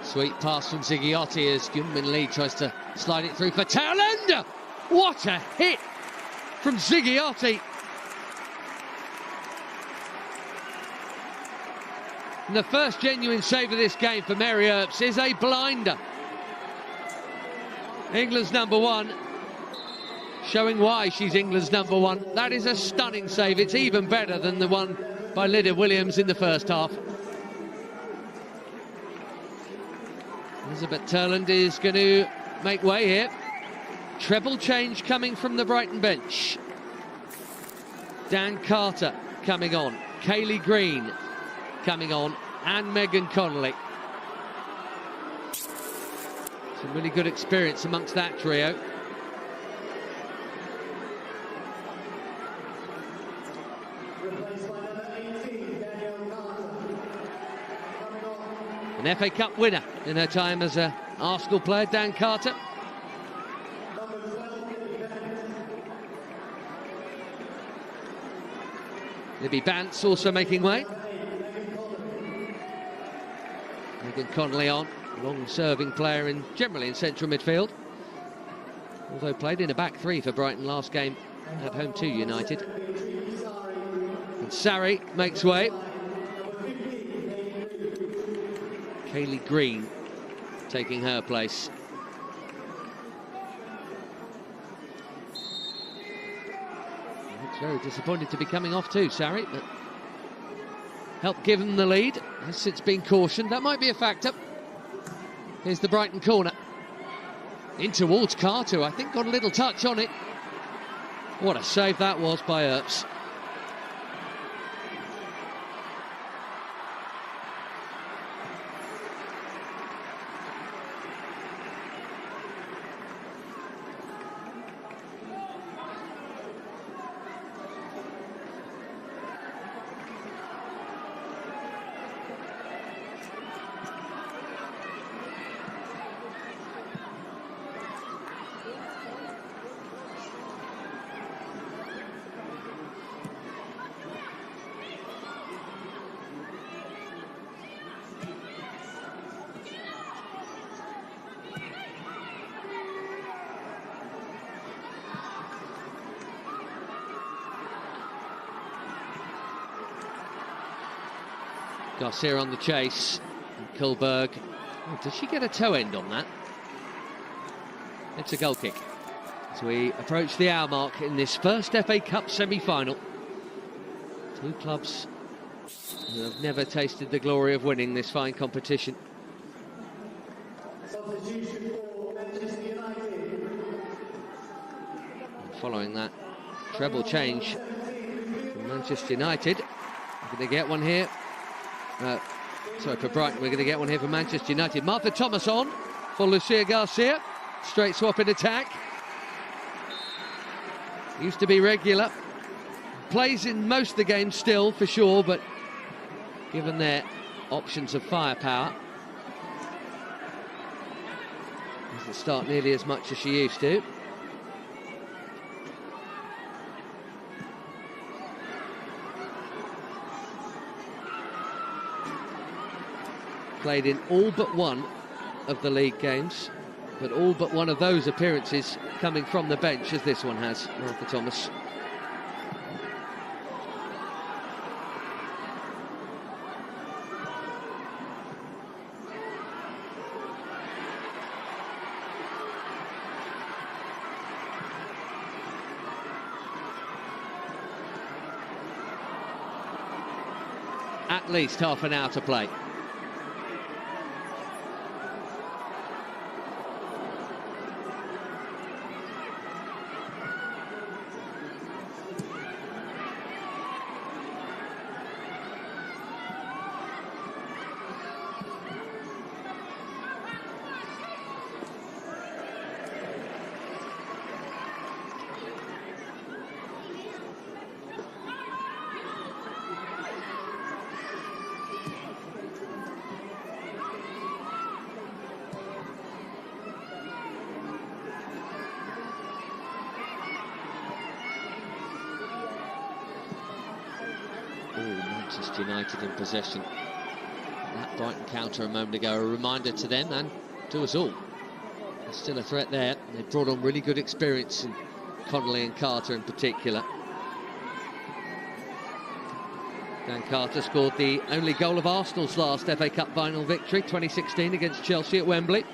Sweet pass from Zighiotti as Gyunmin Lee tries to slide it through for Townend. What a hit from Zighiotti. And the first genuine save of this game for Mary Earps is a blinder. England's #1, showing why she's England's #1. That is a stunning save. It's even better than the one by Lydia Williams in the first half. Elizabeth Turland is going to make way here. Treble change coming from the Brighton bench. Dan Carter coming on. Kaylee Green coming on. And Megan Connolly. Some really good experience amongst that trio. An FA Cup winner in her time as an Arsenal player, Dan Carter. Libby Bance also making way. Megan Connolly on, long-serving player and generally in central midfield. Although played in a back three for Brighton last game at home to United. And Sarri makes way. Kaylee Green taking her place. Looks very disappointed to be coming off too, Sarri, but helped give them the lead. Has since been cautioned. That might be a factor. Here's the Brighton corner. In towards Carter, I think got a little touch on it. What a save that was by Earps. Garcia on the chase. And Kullberg. Oh, does she get a toe end on that? It's a goal kick. As we approach the hour mark in this first FA Cup semi-final. Two clubs who have never tasted the glory of winning this fine competition. And following that treble change from Manchester United. We're going to get one here. Sorry, for Brighton, we're going to get one here for Manchester United. Martha Thomas on for Lucia Garcia. Straight swap in attack. Used to be regular. Plays in most of the game still, for sure, but given their options of firepower, doesn't start nearly as much as she used to. Played in all but one of the league games, but all but one of those appearances coming from the bench, as this one has, Martha Thomas. At least half an hour to play. Manchester United in possession. That Brighton counter a moment ago, a reminder to them and to us all. There's still a threat there. They've brought on really good experience, in Connolly and Carter in particular. Dan Carter scored the only goal of Arsenal's last FA Cup final victory, 2016 against Chelsea at Wembley.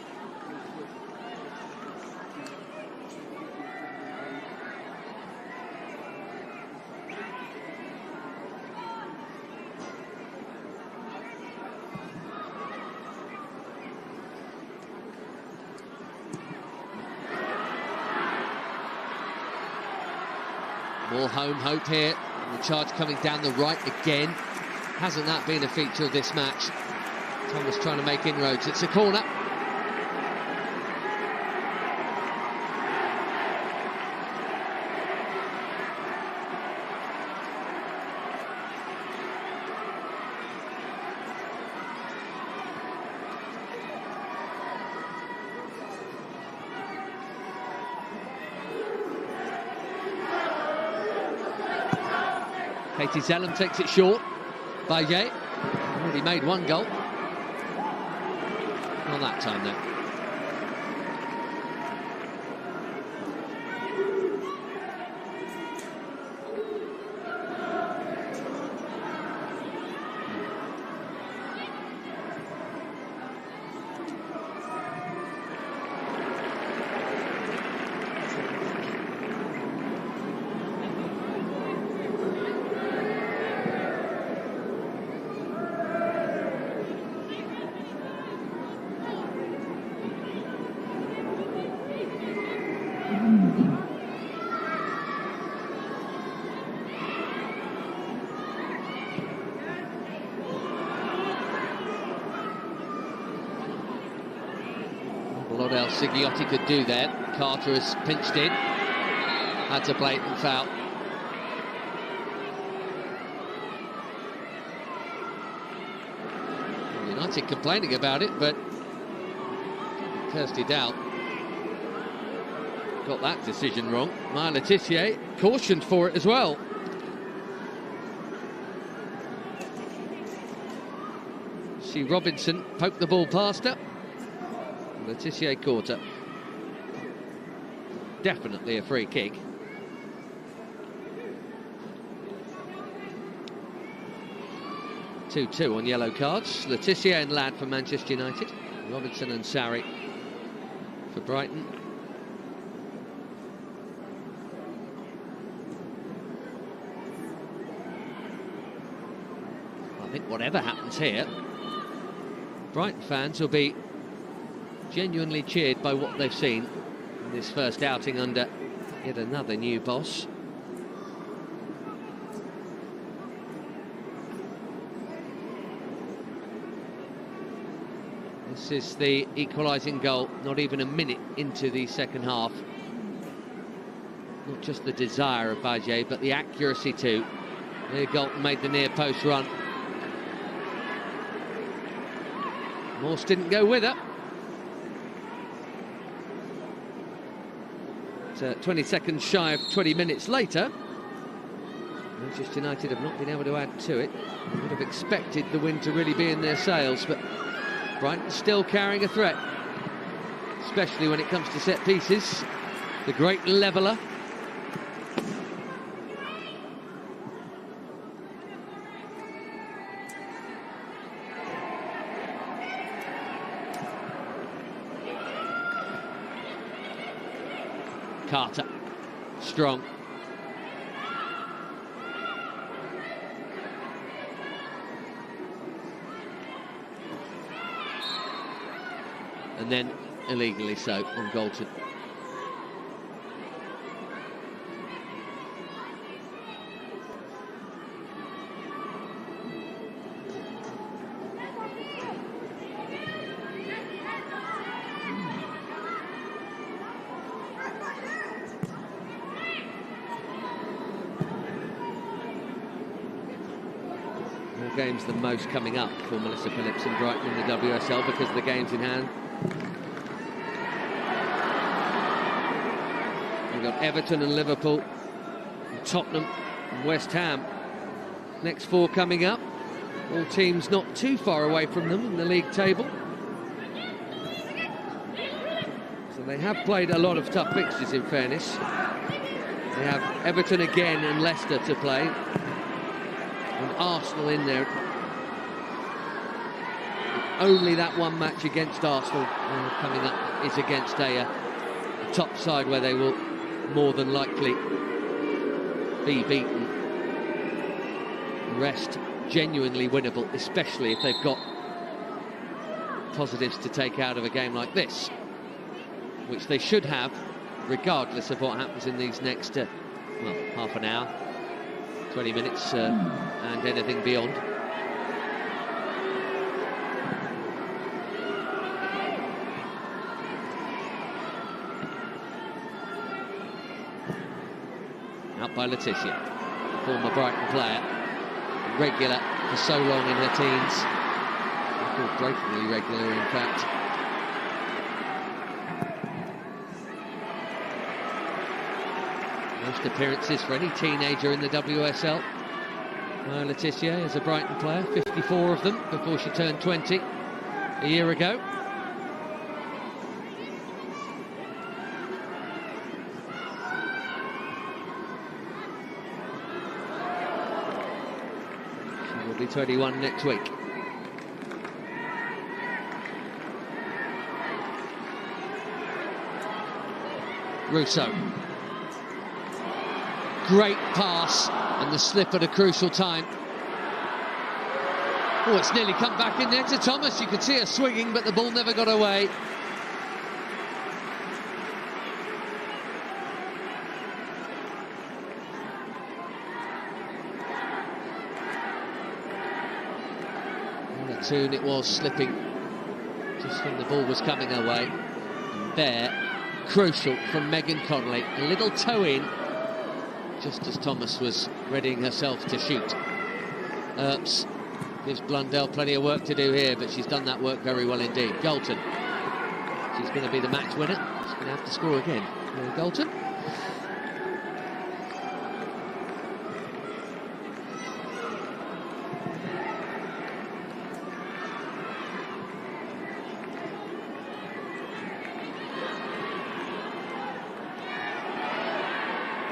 More home hope here. The charge coming down the right again. Hasn't that been a feature of this match? Thomas trying to make inroads. It's a corner. Katie Zellum takes it short. Baye already made one goal. Not that time though. What else Sigiotti could do there. Carter has pinched in. That's a blatant foul. United complaining about it, but Kirsty Dowd got that decision wrong. Maya Le Tissier cautioned for it as well. See Robinson poked the ball past her. Le Tissier caught her. Definitely a free kick. Two on yellow cards. Le Tissier and Ladd for Manchester United. Robinson and Sarri for Brighton. I think whatever happens here, Brighton fans will be genuinely cheered by what they've seen in this first outing under yet another new boss. This is the equalising goal, not even a minute into the second half. Not just the desire of Bajé, but the accuracy too. There Galton made the near post run. Morse didn't go with her. 20 seconds shy of 20 minutes later. Manchester United have not been able to add to it. I would have expected the wind to really be in their sails, but Brighton still carrying a threat, especially when it comes to set pieces. The great leveller. Carter, strong. And then illegally so on Galton. Games the most coming up for Melissa Phillips and Brighton in the WSL because of the games in hand. We've got Everton and Liverpool, and Tottenham and West Ham. Next four coming up. All teams not too far away from them in the league table. So they have played a lot of tough fixtures, in fairness. They have Everton again and Leicester to play. And Arsenal in there. Only that one match against Arsenal coming up is against a top side where they will more than likely be beaten. The rest genuinely winnable, especially if they've got positives to take out of a game like this, which they should have, regardless of what happens in these next, well, half an hour. 20 minutes and anything beyond. Out by Letizia, former Brighton player, regular for so long in her teens. Breakingly regular, in fact. Most appearances for any teenager in the WSL. Letizia is a Brighton player, 54 of them before she turned 20 a year ago. She will be 21 next week. Russo. Great pass and the slip at a crucial time. Oh, it's nearly come back in there to Thomas. You could see her swinging, but the ball never got away. What a tune it was, slipping just when the ball was coming away. And there, crucial from Megan Connolly. A little toe in, just as Thomas was readying herself to shoot. Earps gives Blundell plenty of work to do here, but she's done that work very well indeed. Galton, she's going to be the match winner. She's going to have to score again. Galton.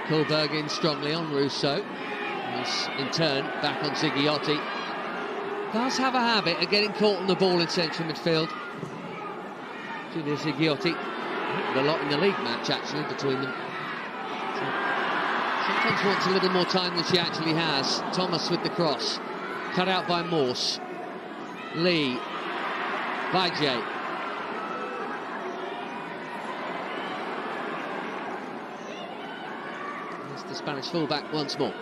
Kohlberg in strongly on Russo, who's in turn back on Zighiotti. Does have a habit of getting caught on the ball in central midfield. Julia Zighiotti, a lot in the league match actually between them. Sometimes wants a little more time than she actually has. Thomas with the cross, cut out by Morse. Lee, Bajé. The Spanish fullback once more.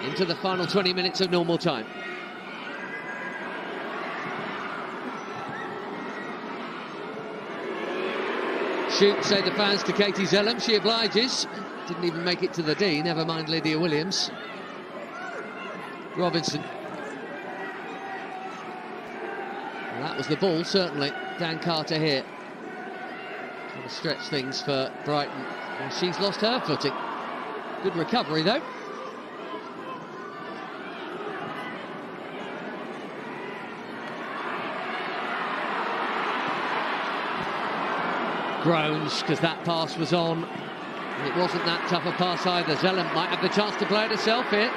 Into the final 20 minutes of normal time. shoot, say the fans, to Katie Zellum. She obliges. Didn't even make it to the D, never mind Lydia Williams. Robinson. Well, that was the ball, certainly. Dan Carter here. Trying to stretch things for Brighton. And she's lost her footing. Good recovery, though. Groans, because that pass was on. And it wasn't that tough a pass either. Zellum might have the chance to play it herself here.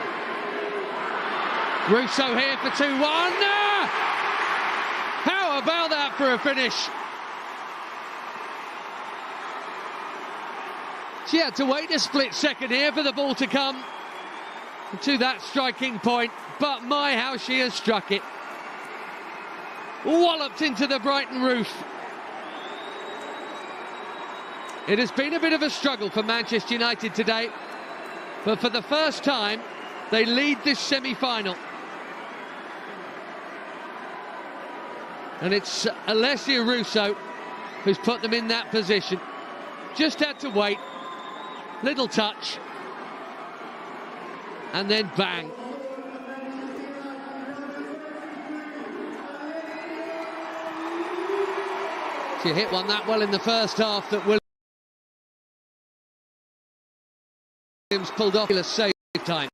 Russo here for 2-1. How about that for a finish? She had to wait a split second here for the ball to come to that striking point. But my, how she has struck it. Walloped into the Brighton roof. It has been a bit of a struggle for Manchester United today, but for the first time, they lead this semi-final. And it's Alessia Russo who's put them in that position. Just had to wait, little touch, and then bang. She hit one that well in the first half that Williams pulled off a save time.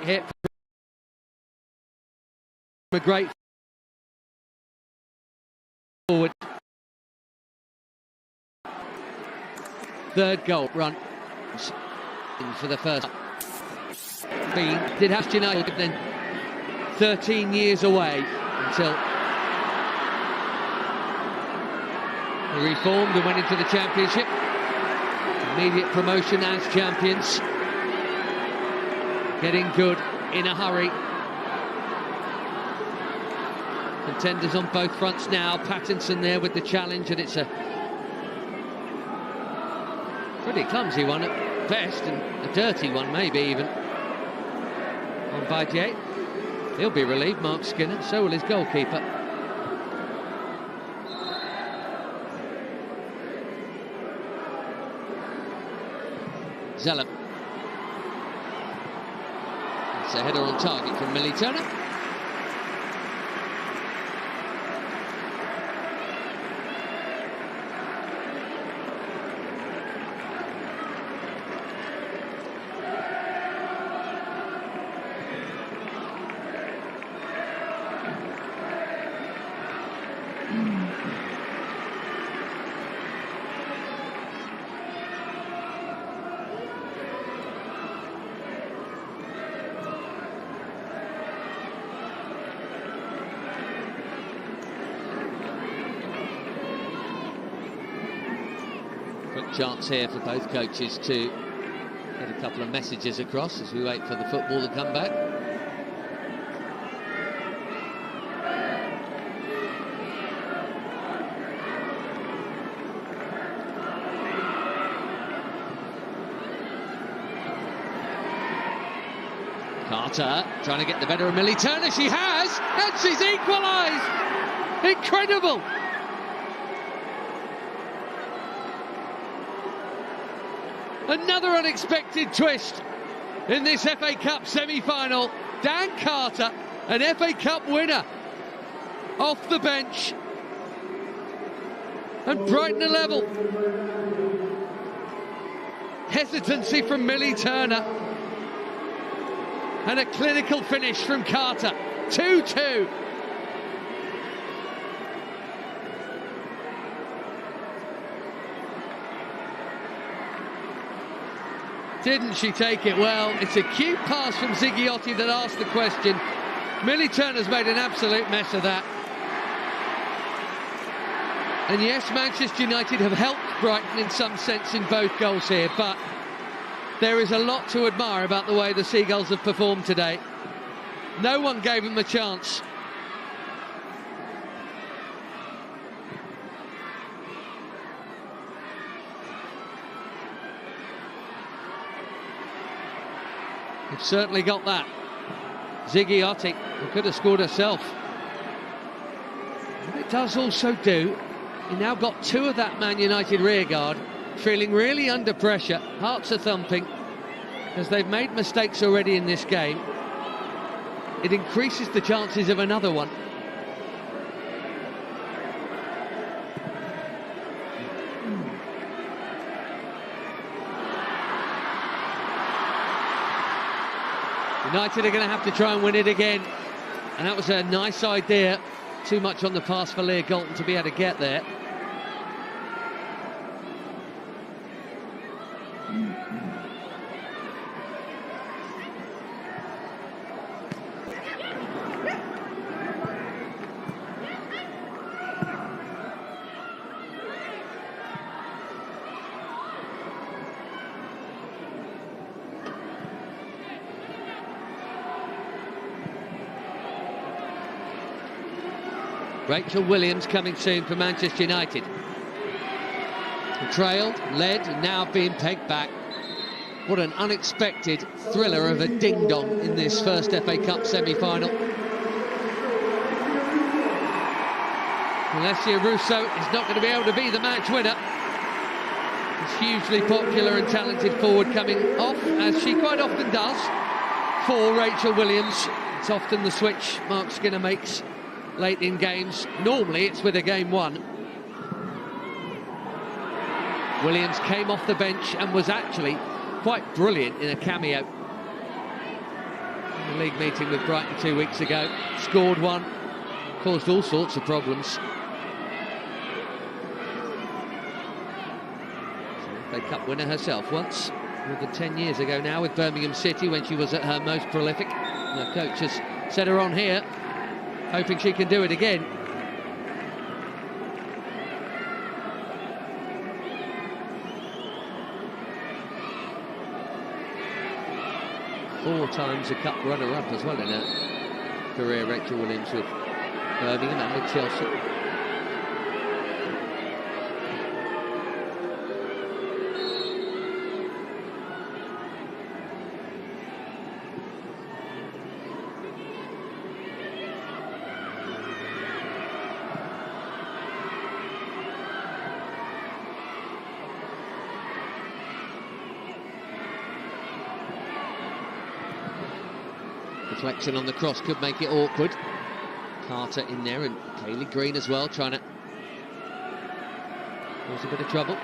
Hit a great forward. Third goal run for the first. Did have United then 13 years away until they reformed and went into the Championship. Immediate promotion as champions. Getting good in a hurry. Contenders on both fronts now. Pattinson there with the challenge, and it's a pretty clumsy one at best, and a dirty one maybe even. On Badier. He'll be relieved, Mark Skinner, so will his goalkeeper. Zellum. It's a header on target from Millie Turner. Quick chance here for both coaches to get a couple of messages across as we wait for the football to come back. Carter trying to get the better of Millie Turner. She has, and she's equalised. Incredible. Another unexpected twist in this FA Cup semi-final. Dan Carter, an FA Cup winner, off the bench. And Brighton are level. Hesitancy from Millie Turner. And a clinical finish from Carter. 2-2. Didn't she take it well? It's a cute pass from Ziggiotti that asked the question. Millie Turner's made an absolute mess of that. And yes, Manchester United have helped Brighton in some sense in both goals here, but There is a lot to admire about the way the Seagulls have performed today. No one gave them a chance. They've certainly got that. Ziggy who could have scored herself. What it does also do, you now got two of that Man United rearguard feeling really under pressure, hearts are thumping, as they've made mistakes already in this game. It increases the chances of another one. United are going to have to try and win it again, and that was a nice idea. Too much on the pass for Leah Galton to be able to get there. Rachel Williams coming soon for Manchester United. Trailed, led, and now being pegged back. What an unexpected thriller of a ding-dong in this first FA Cup semi-final. Alessia Russo is not going to be able to be the match winner. This hugely popular and talented forward coming off, as she quite often does, for Rachel Williams. It's often the switch Mark Skinner makes late in games. Normally it's with a game won. Williams came off the bench and was actually quite brilliant in a cameo in the league meeting with Brighton 2 weeks ago. Scored one, caused all sorts of problems. FA Cup winner herself once, more than 10 years ago now, with Birmingham City when she was at her most prolific. And her coach has set her on here, hoping she can do it again. Four times a cup runner-up as well in her career, Rachel Williams, with Birmingham and with Chelsea. Deflection on the cross could make it awkward. Carter in there and Kaylee Green as well, trying to cause a bit of trouble.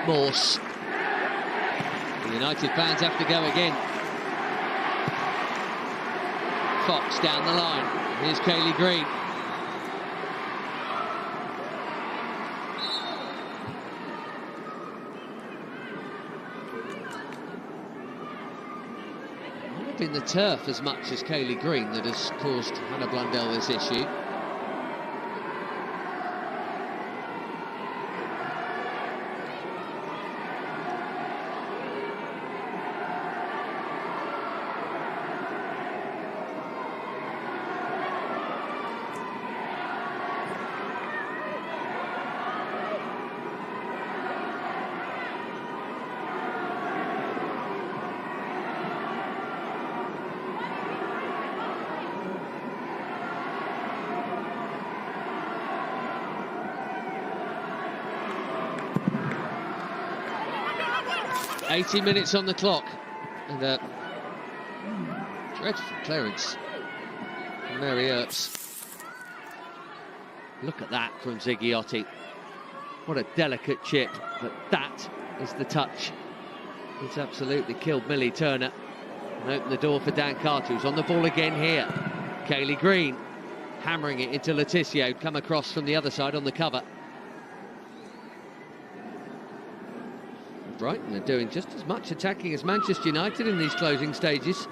Morse. The United fans have to go again. Fox down the line. Here's Kaylee Green. It might have been the turf as much as Kaylee Green that has caused Hannah Blundell this issue. .80 minutes on the clock, and a dreadful clearance from Mary Earps. Look at that from Ziggy. What a delicate chip, but that is the touch. It's absolutely killed Millie Turner and opened the door for Dan Carter, who's on the ball again here. Kayleigh Green hammering it into Letitia, who'd come across from the other side on the cover. Brighton are doing just as much attacking as Manchester United in these closing stages.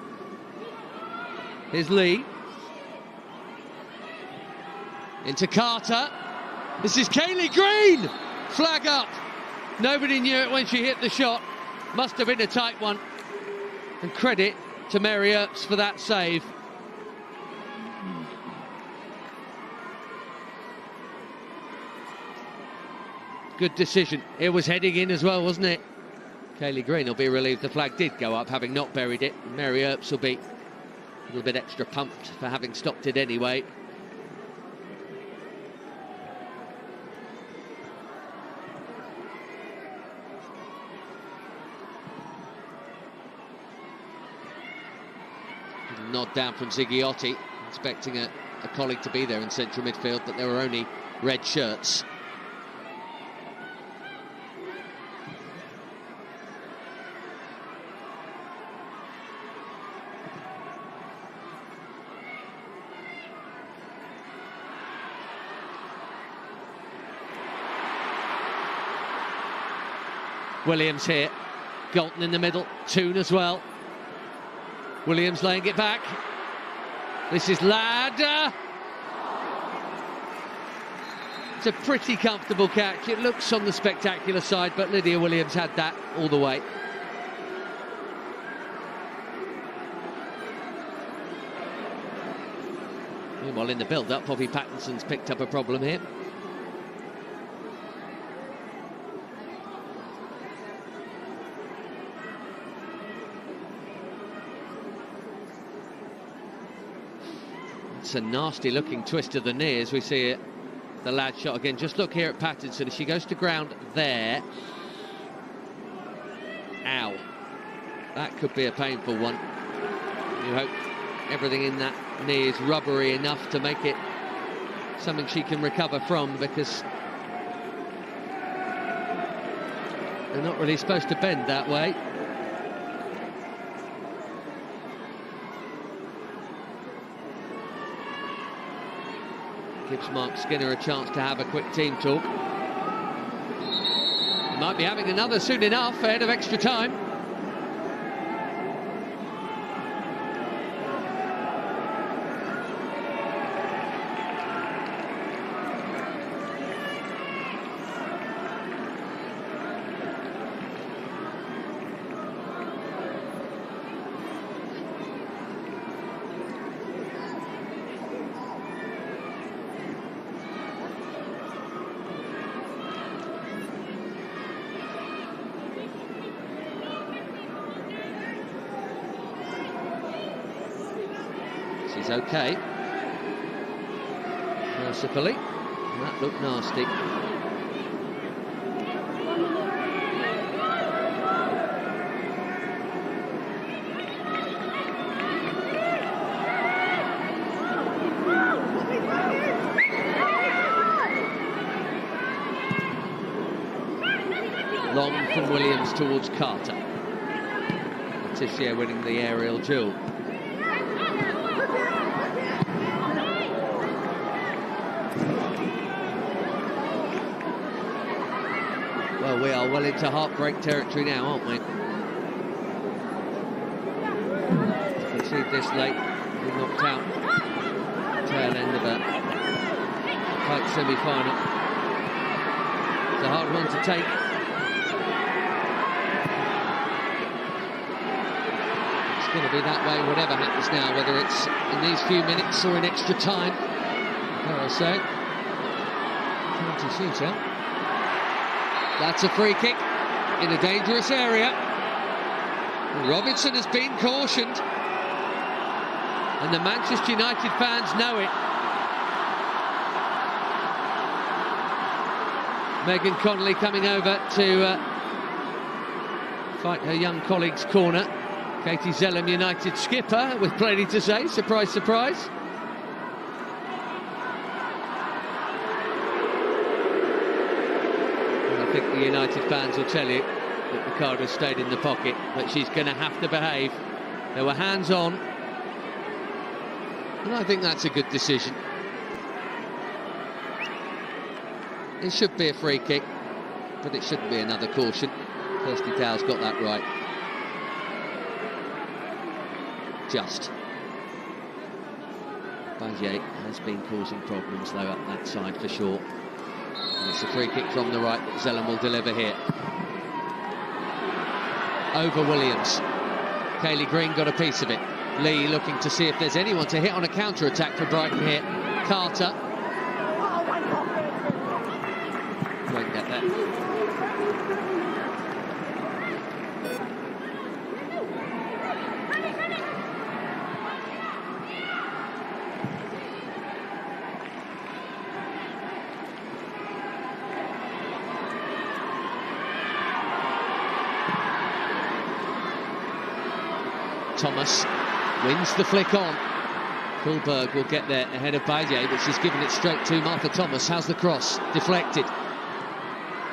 Here's Lee. Into Carter. This is Kayleigh Green! Flag up. Nobody knew it when she hit the shot. Must have been a tight one. And credit to Mary Earps for that save. Good decision. It was heading in as well, wasn't it? Kayleigh Green will be relieved the flag did go up, having not buried it. Mary Earps will be a little bit extra pumped for having stopped it anyway. Nod down from Ziggiotti, expecting a colleague to be there in central midfield, but there were only red shirts. Williams here, Galton in the middle, Toon as well. Williams laying it back. This is Ladd. It's a pretty comfortable catch. It looks on the spectacular side, but Lydia Williams had that all the way. Meanwhile, in the build-up, Poppy Pattinson's picked up a problem here. It's a nasty looking twist of the knee as we see it. The Ladd shot again. Just look here at Pattinson as she goes to ground there. Ow. That could be a painful one. You hope everything in that knee is rubbery enough to make it something she can recover from, because they're not really supposed to bend that way. Gives Mark Skinner a chance to have a quick team talk. He might be having another soon enough ahead of extra time. Is okay, mercifully, and that looked nasty. Long from Williams towards Carter. Letitia winning the aerial duel. Well, we are well into heartbreak territory now, aren't we? Concede this late, we knocked out. Tail end of a tight semi-final. It's a hard one to take. It's going to be that way whatever happens now, whether it's in these few minutes or in extra time. I'll say. Penalty shootout. That's a free kick in a dangerous area. Robinson has been cautioned, and the Manchester United fans know it. Megan Connolly coming over to fight her young colleague's corner. Katie Zellem, United skipper, with plenty to say. Surprise, surprise. think the United fans will tell you that Ricardo stayed in the pocket, but she's going to have to behave. There were hands on, and I think that's a good decision. It should be a free kick, but it shouldn't be another caution. Kirsty Dow's got that right. Just. Baye has been causing problems though up that side for sure. And it's a free kick from the right that Zelen will deliver here. Over Williams. Kaylee Green got a piece of it. Lee looking to see if there's anyone to hit on a counter-attack for Brighton here. Carter. Won't get that. Thomas wins the flick on. Kuhlberg will get there ahead of Baye, but she's given it straight to Martha Thomas. How's the cross? Deflected.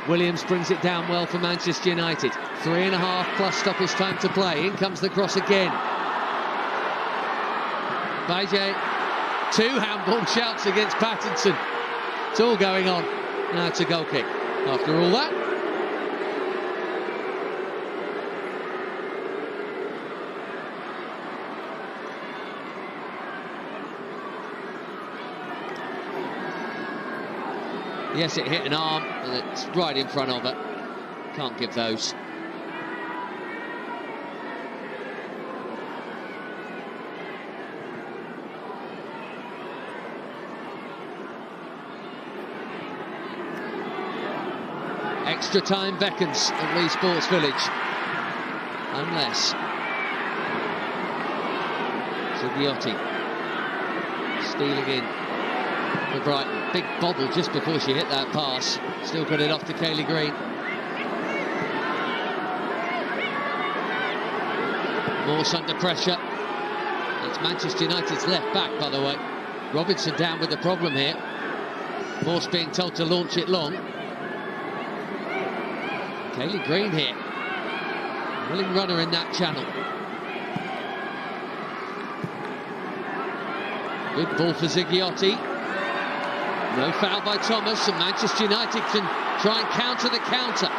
Williams brings it down well for Manchester United. 3.5 plus stoppage time to play. In comes the cross again. Baye, 2 handball shouts against Pattinson. It's all going on. Now it's a goal kick. After all that, yes, it hit an arm, and it's right in front of it. Can't give those. Extra time beckons at Lee Sports Village. Unless Zigiotti stealing in for Brighton. Big bobble just before she hit that pass. Still got it off to Kaylee Green. Morse under pressure. It's Manchester United's left back, by the way. Robinson down with the problem here. Morse being told to launch it long. Kaylee Green here. Willing runner in that channel. Good ball for Zigiotti. No foul by Thomas, and Manchester United can try and counter the counter.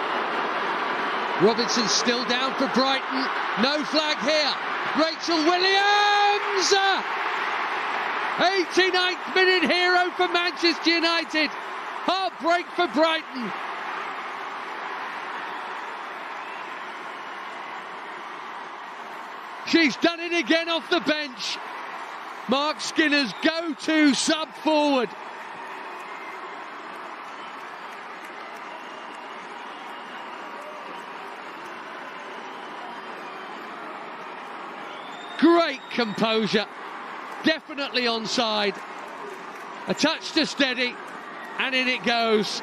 Robinson still down for Brighton. No flag here. Rachel Williams! 89th minute hero for Manchester United. Heartbreak for Brighton. She's done it again off the bench. Mark Skinner's go-to sub-forward. Great composure, definitely onside. A touch to steady, and in it goes.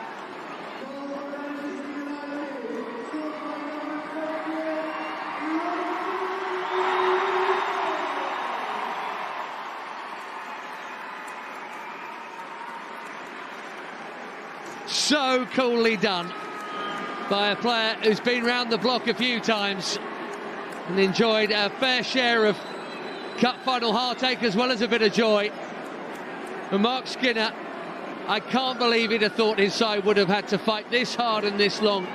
So coolly done by a player who's been round the block a few times and enjoyed a fair share of cup final heartache as well as a bit of joy. And Mark Skinner, I can't believe he'd have thought his side would have had to fight this hard and this long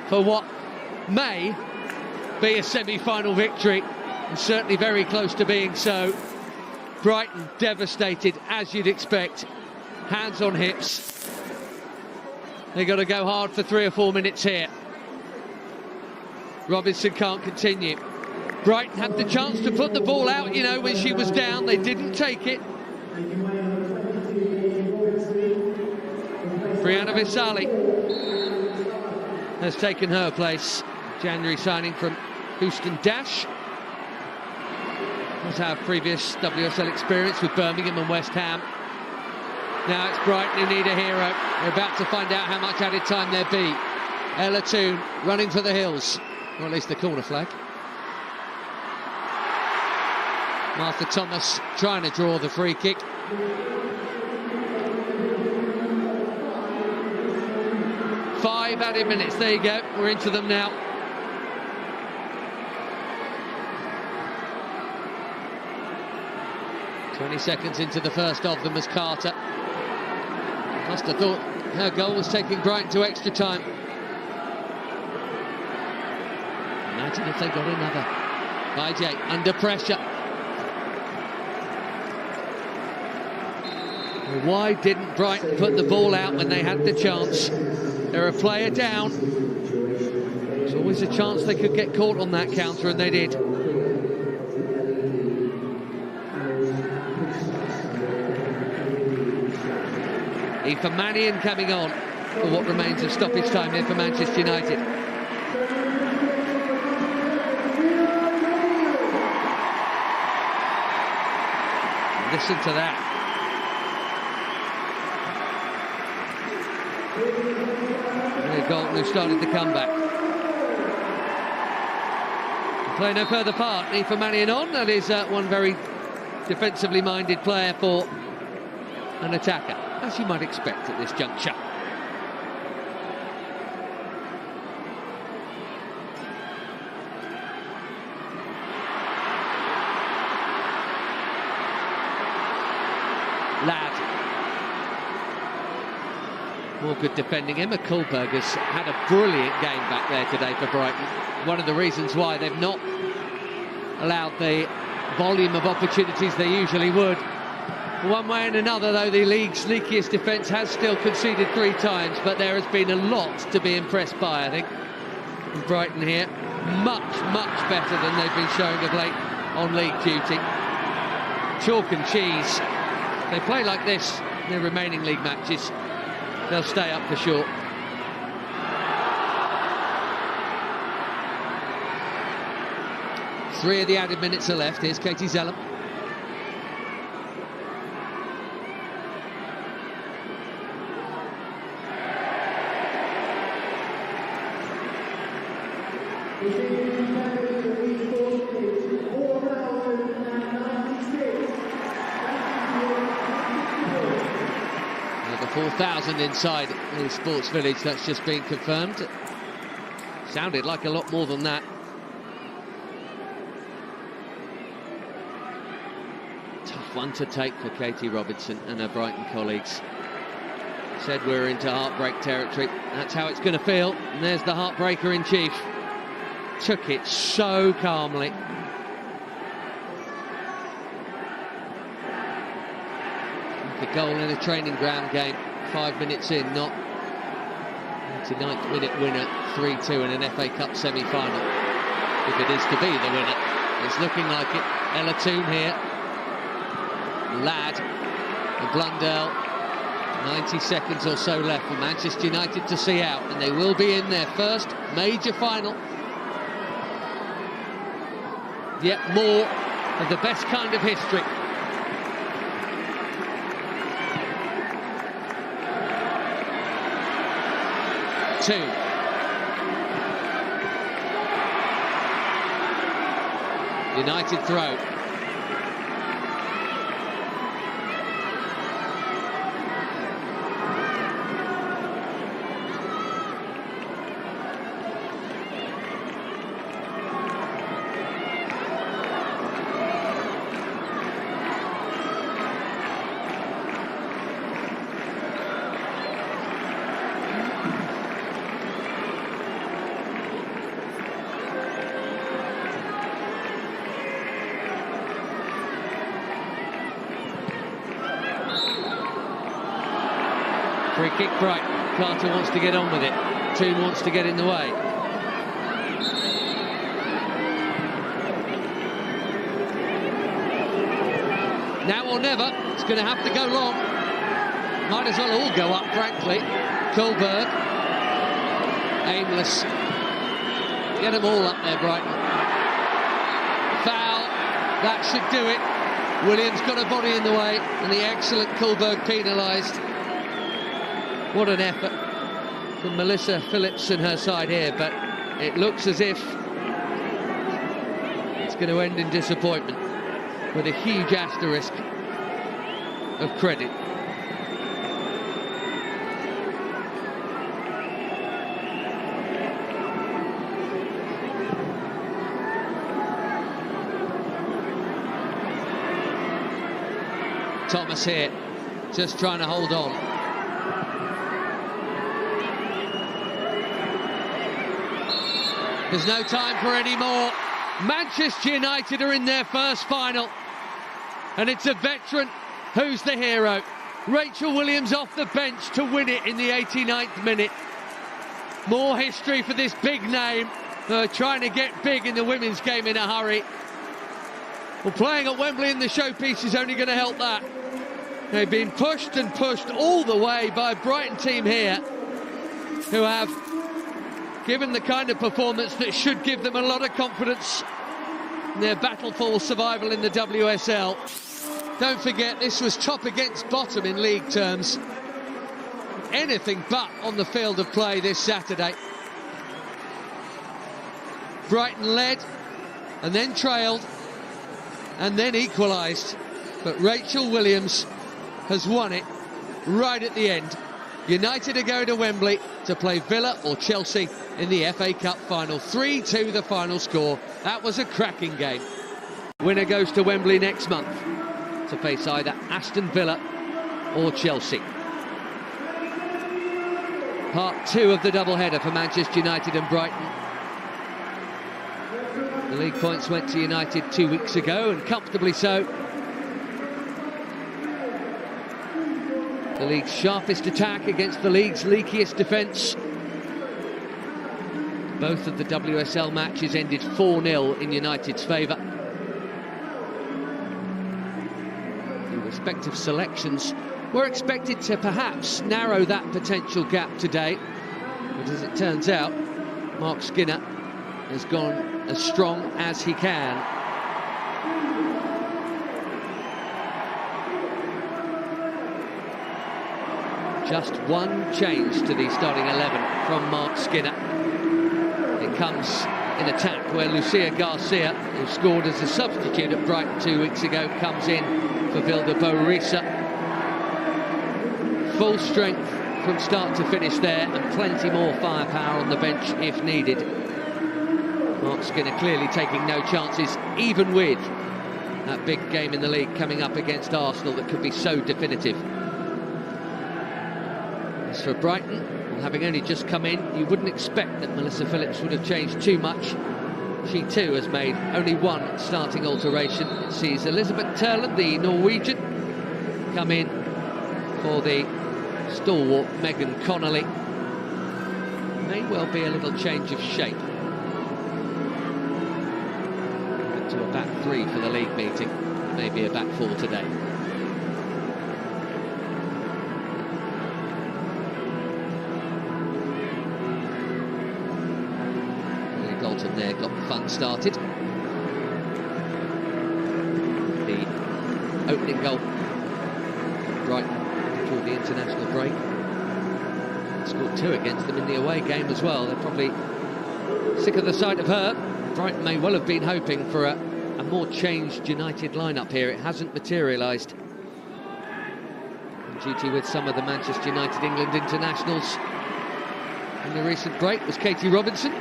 for what may be a semi-final victory, and certainly very close to being so. Brighton devastated, as you'd expect. Hands on hips. They've got to go hard for 3 or 4 minutes here. Robinson can't continue. Brighton had the chance to put the ball out, you know, when she was down. They didn't take it. Brianna Visali has taken her place. January signing from Houston Dash. Does have previous WSL experience with Birmingham and West Ham. Now it's Brighton who need a hero. We're about to find out how much added time there be. Ella Toone running for the hills. Or at least the corner flag. Martha Thomas trying to draw the free kick. Five 5 added minutes. There you go. We're into them now. "20 seconds into the first of them as Carter must have thought her goal was taking Brighton to extra time. Imagine if they got another. IJ under pressure. Why didn't Brighton put the ball out when they had the chance? They're a player down. There's always a chance they could get caught on that counter, and they did. Aoife Mannion coming on for what remains of stoppage time here for Manchester United. Listen to that. Galton, who started the comeback. Play no further part. Aoife Mannion on. That is one very defensively minded player for an attacker, as you might expect at this juncture. Ladd. More good defending. Emma Kullberg has had a brilliant game back there today for Brighton. One of the reasons why they've not allowed the volume of opportunities they usually would. One way and another, though, the league's sneakiest defence has still conceded 3 times, but there has been a lot to be impressed by, I think, in Brighton here. Much, much better than they've been showing of late on league duty. Chalk and cheese. If they play like this in their remaining league matches, they'll stay up for sure. Three of the added minutes are left. Here's Katie Zelem. The 4,000 inside the Sports Village, that's just been confirmed. Sounded like a lot more than that. Tough one to take for Katie Robinson and her Brighton colleagues. Said we're into heartbreak territory. That's how it's going to feel. And there's the heartbreaker in chief. Took it so calmly. The goal in a training ground game, 5 minutes in, not 89th minute winner, 3-2 in an FA Cup semi-final. If it is to be the winner, it's looking like it. Ella Toon here, Ladd and Blundell. 90 seconds or so left for Manchester United to see out, and they will be in their first major final. Yet more of the best kind of history. United throw. Free kick, Brighton. Carter wants to get on with it. Toon wants to get in the way. Now or never. It's going to have to go long. Might as well all go up, frankly. Kullberg. Aimless. Get them all up there, Brighton. Foul. That should do it. Williams got a body in the way, and the excellent Kullberg penalised. What an effort from Melissa Phillips and her side here, but it looks as if it's going to end in disappointment with a huge asterisk of credit. Thomas here, just trying to hold on. There's no time for any more. Manchester United are in their first final, and it's a veteran who's the hero. Rachel Williams off the bench to win it in the 89th minute. More history for this big name. They're trying to get big in the women's game in a hurry. Well, playing at Wembley in the showpiece is only going to help that. They've been pushed and pushed all the way by a Brighton team here, who have given the kind of performance that should give them a lot of confidence in their battle for survival in the WSL. Don't forget, this was top against bottom in league terms. Anything but on the field of play this Saturday. Brighton led, and then trailed, and then equalised. But Rachel Williams has won it right at the end. United are going to Wembley to play Villa or Chelsea in the FA Cup final. 3-2 the final score. That was a cracking game. Winner goes to Wembley next month to face either Aston Villa or Chelsea. Part 2 of the doubleheader for Manchester United and Brighton. The league points went to United 2 weeks ago, and comfortably so. The league's sharpest attack against the league's leakiest defence. Both of the WSL matches ended 4-0 in United's favour. The respective selections were expected to perhaps narrow that potential gap today, but as it turns out, Mark Skinner has gone as strong as he can. Just one change to the starting 11 from Mark Skinner. It comes in attack where Lucia Garcia, who scored as a substitute at Brighton 2 weeks ago, comes in for Vilda Borisa. Full strength from start to finish there, and plenty more firepower on the bench if needed. Mark Skinner clearly taking no chances, even with that big game in the league coming up against Arsenal that could be so definitive. As for Brighton, well, having only just come in, you wouldn't expect that Melissa Phillips would have changed too much. She too has made only one starting alteration. It sees Elizabeth Turland, the Norwegian, come in for the stalwart Megan Connolly. May well be a little change of shape. Back to a back 3 for the league meeting, maybe a back 4 today. Dalton there got the fun started. The opening goal Brighton before the international break. Scored 2 against them in the away game as well. They're probably sick of the sight of her. Brighton may well have been hoping for a more changed United lineup here. It hasn't materialised. On duty with some of the Manchester United England internationals in the recent break was Katie Robinson.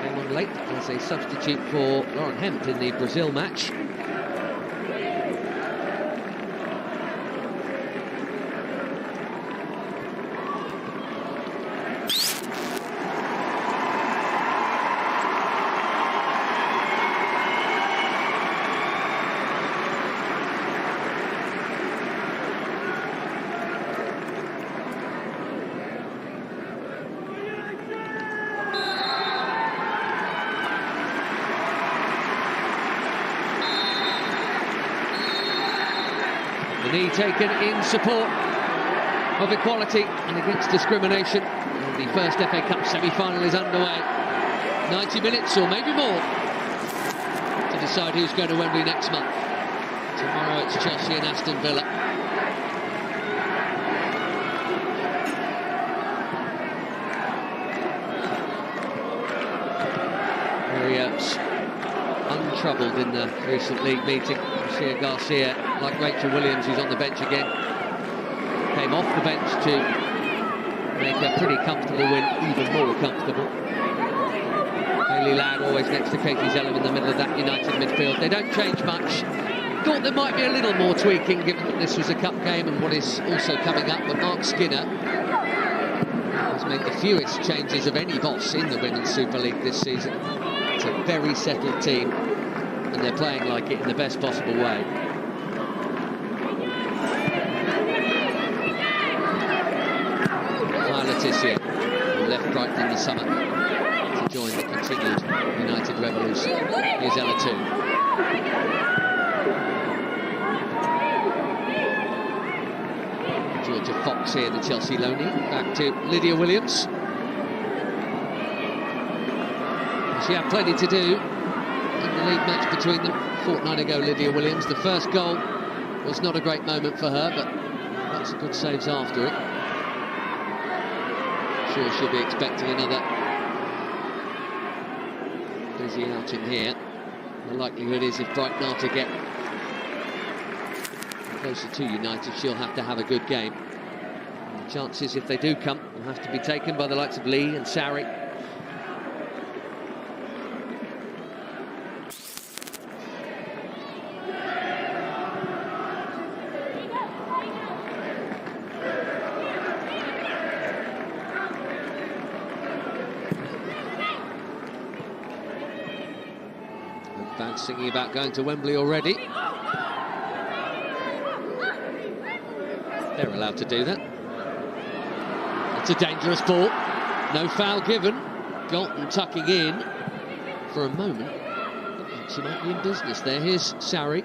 Came on late as a substitute for Lauren Hemp in the Brazil match. The knee taken in support of equality and against discrimination. And the first FA Cup semi-final is underway. 90 minutes or maybe more to decide who's going to Wembley next month. Tomorrow it's Chelsea and Aston Villa. Very untroubled in the recent league meeting. Lucia Garcia, like Rachel Williams, who's on the bench again, came off the bench to make a pretty comfortable win even more comfortable. Hayley Ladd always next to Katie Zellum in the middle of that United midfield. They don't change much. thought there might be a little more tweaking, given that this was a cup game and what is also coming up, but Mark Skinner has made the fewest changes of any boss in the Women's Super League this season. It's a very settled team, and they're playing like it in the best possible way. Letizia, who left Brighton in the summer to join the continued United revolution. Here's Ella 2. Georgia Fox here, the Chelsea loanee. Back to Lydia Williams. She had plenty to do in the league match between them a fortnight ago, Lydia Williams. The first goal was not a great moment for her, but lots of good saves after it. Sure, she'll be expecting another busy outing here. The likelihood is if Brighton are to get closer to United, she'll have to have a good game. And the chances, if they do come, will have to be taken by the likes of Lee and Sarri. Fans singing about going to Wembley already. They're allowed to do that. It's a dangerous ball. No foul given. Galton tucking in for a moment. Looked like she might be in business there. Here's Sarri.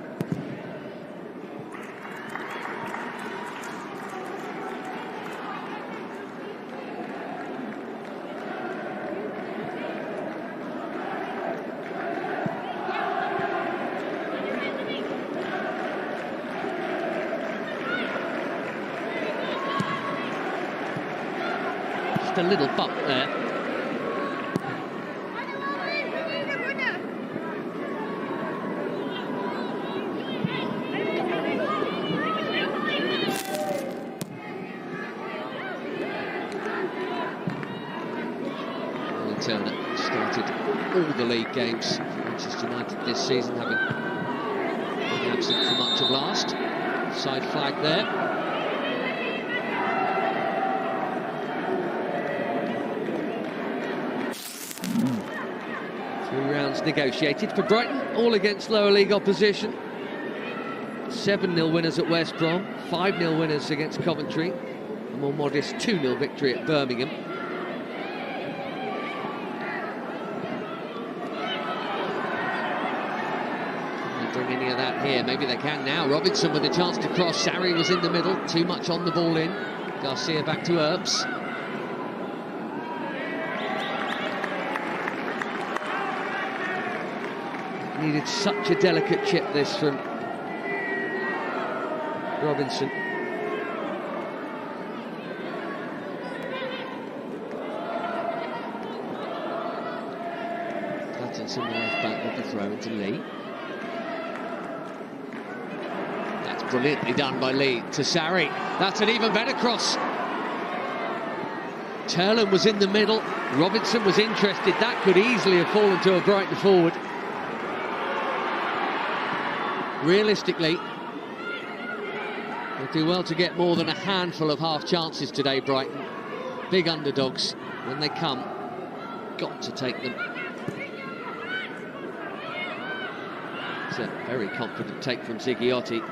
A little bump there. Turner started all the league games for Manchester United this season, having been absent for much of last. Side flag there. 3 rounds negotiated for Brighton, all against lower league opposition. 7-0 winners at West Brom, 5-0 winners against Coventry, a more modest 2-0 victory at Birmingham. Can they bring any of that here? Maybe they can now. Robinson with a chance to cross. Sarri was in the middle, too much on the ball in. Garcia back to Earps. Needed such a delicate chip, this, from Robinson. Pattinson, the left back, with the throw into Lee. That's brilliantly done by Lee to Sarri. That's an even better cross. Turlin was in the middle. Robinson was interested. That could easily have fallen to a Brighton forward. Realistically, they'll do well to get more than a handful of half chances today, Brighton. Big underdogs. When they come, got to take them. It's a very confident take from Zighiotti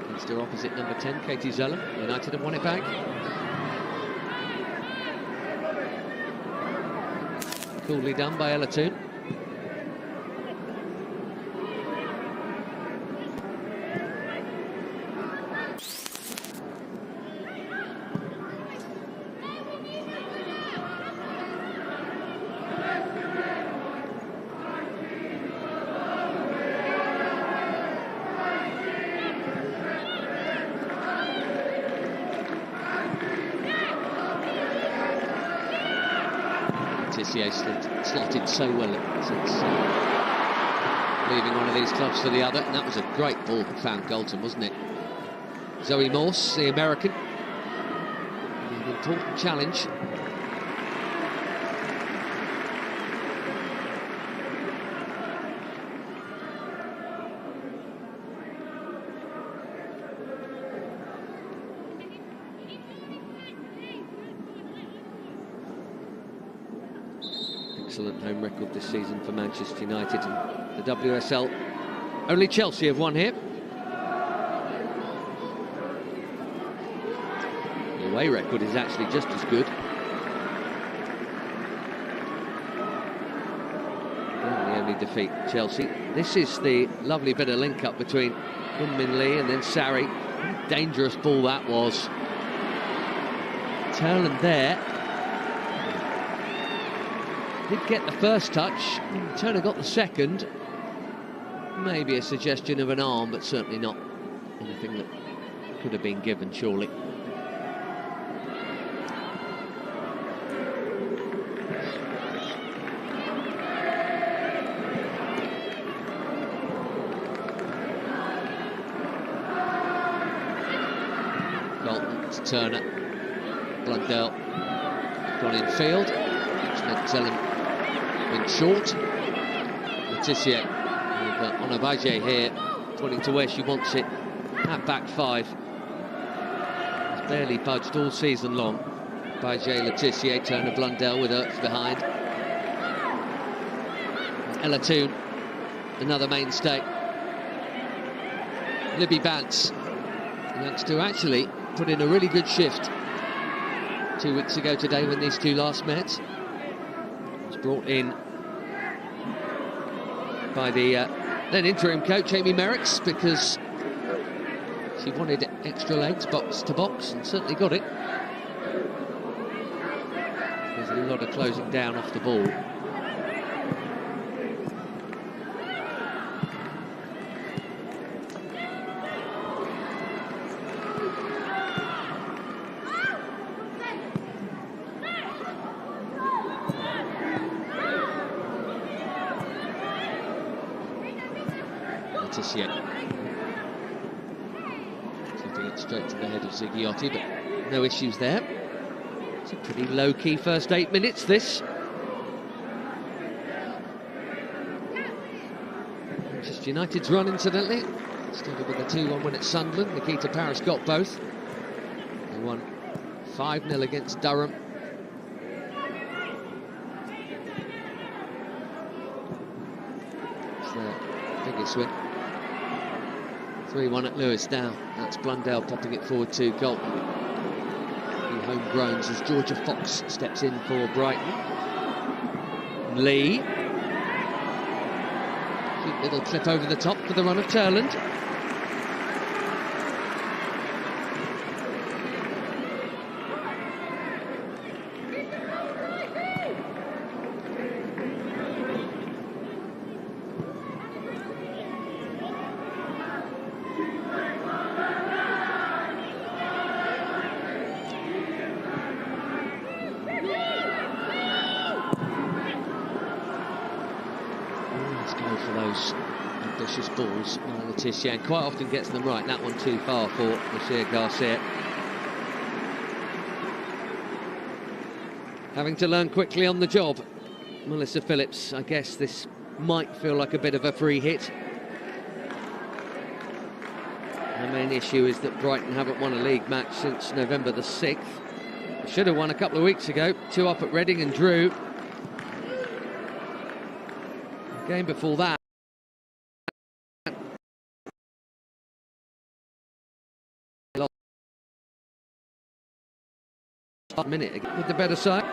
against her opposite number 10, Katie Zeller. United have won it back. Coolly done by Ella 2. Slotted so well since leaving one of these clubs for the other, and that was a great ball that found Galton, wasn't it? Zoe Morse, the American, an important challenge. excellent home record this season for Manchester United and the WSL. Only Chelsea have won here. The away record is actually just as good. And the only defeat, Chelsea. This is the lovely bit of link-up between Min Lee and then Sarri. What a dangerous ball that was. Turland there. Did get the first touch. Turner got the second. Maybe a suggestion of an arm, but certainly not anything that could have been given, surely. Dalton to Turner. Blundell gone in field. Zelen went short. Letitia on Obaje here, pointing to where she wants it. That back five has barely budged all season long. Obaje, Letitia, Turner, Blundell with Ertz behind. Ella Toon, another mainstay. Libby Bance, the youngster, actually put in a really good shift 2 weeks ago today when these two last met. Was brought in by the then interim coach Amy Merricks because she wanted extra legs, box to box, and certainly got it. There's a lot of closing down off the ball. Letitia tipping it straight to the head of Zighiotti, but no issues there. It's a pretty low-key first 8 minutes, this. Manchester United's run, incidentally. Started with a 2-1 win at Sunderland. Nikita Paris got both. They won 5-0 against Durham. It's their biggest win. 3-1 at Lewis now. That's Blundell popping it forward to Galton. The homegrowns as Georgia Fox steps in for Brighton. Lee. Cute little clip over the top for the run of Turland. For those ambitious balls, Letitia, and quite often gets them right. That one too far for Lucia Garcia. Having to learn quickly on the job, Melissa Phillips. I guess this might feel like a bit of a free hit. The main issue is that Brighton haven't won a league match since November the 6th. They should have won a couple of weeks ago. 2 up at Reading and drew. Game before that, last minute with the better side.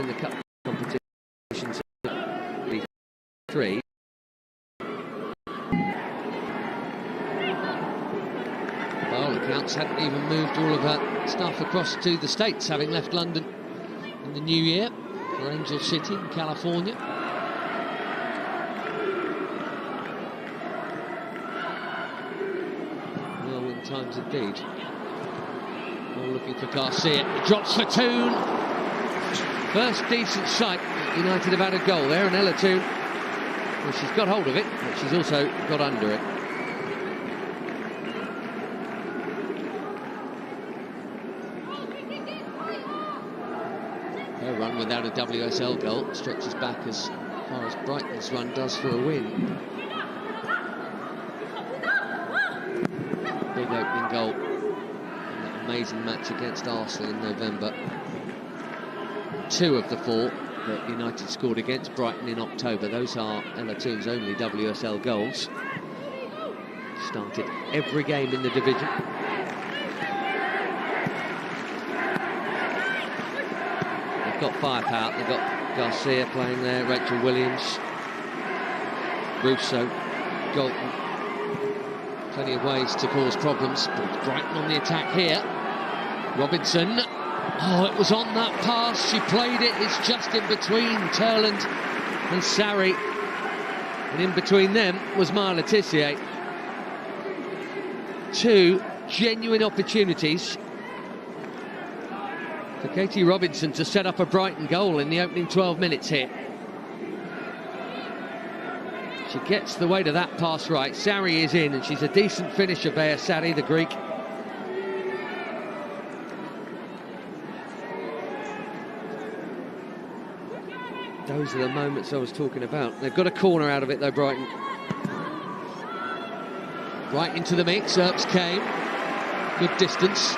In the cup competition, 3. By all accounts, hadn't even moved all of her staff across to the States, having left London in the new year for Angel City in California. Whirlwind times indeed. All looking for Garcia. Drops for Toon. First decent sight. United have had a goal there, and Ella Toon, well, she's got hold of it, but she's also got under it. Her run without a WSL goal stretches back as far as Brighton's run does for a win. Big opening goal. And amazing match against Arsenal in November. 2 of the 4 that United scored against Brighton in October. Those are Ella Toon's only WSL goals. Started every game in the division. They've got firepower. They've got Garcia playing there, Rachel Williams, Russo, Galton. Plenty of ways to cause problems, but it's Brighton on the attack here. Robinson. Oh, it was on that pass. She played it. It's just in between Turland and Sarri. And in between them was Maya Letitia. 2 genuine opportunities for Katie Robinson to set up a Brighton goal in the opening 12 minutes here. She gets the weight of that pass right. Sarri is in, and she's a decent finisher, Bea Sarri, the Greek. Those are the moments I was talking about. They've got a corner out of it, though, Brighton. Right into the mix. Earps came. Good distance.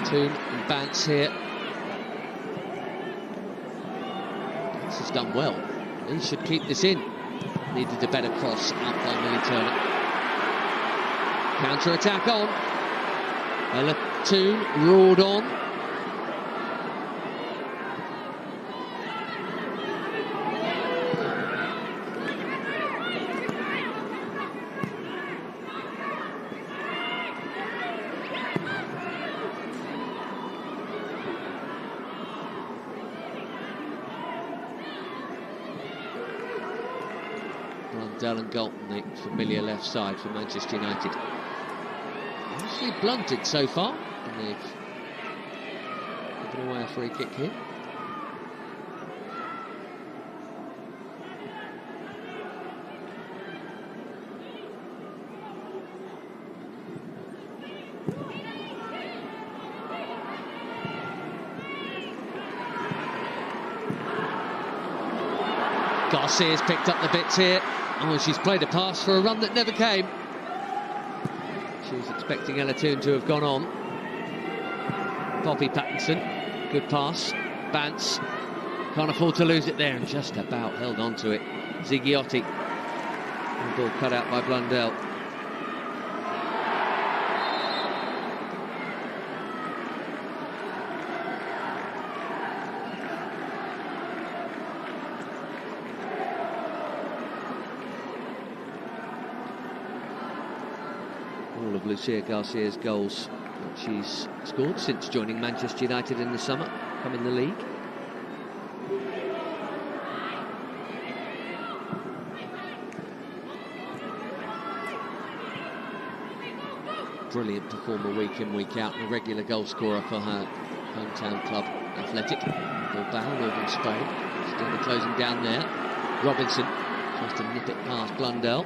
Toon and Bance here. This has done well. He should keep this in. Needed a better cross out by Millie Turner. Counter-attack on. Ella Toon roared on. Blundell and Galton, the familiar left side for Manchester United. Mostly blunted so far, and they've given away a free kick here. Garcia's picked up the bits here. Oh, she's played a pass for a run that never came. She was expecting Ella Toon to have gone on. Poppy Pattinson, good pass. Bance, can't afford to lose it there, and just about held on to it. Zighiotti, and ball cut out by Blundell. All of Lucia Garcia's goals that she's scored since joining Manchester United in the summer come in the league. Brilliant performer week in, week out, and a regular goal scorer for her hometown club, Athletic. Bilbao, Northern Spain. Still the closing down there. Robinson tries to nip it past Blundell.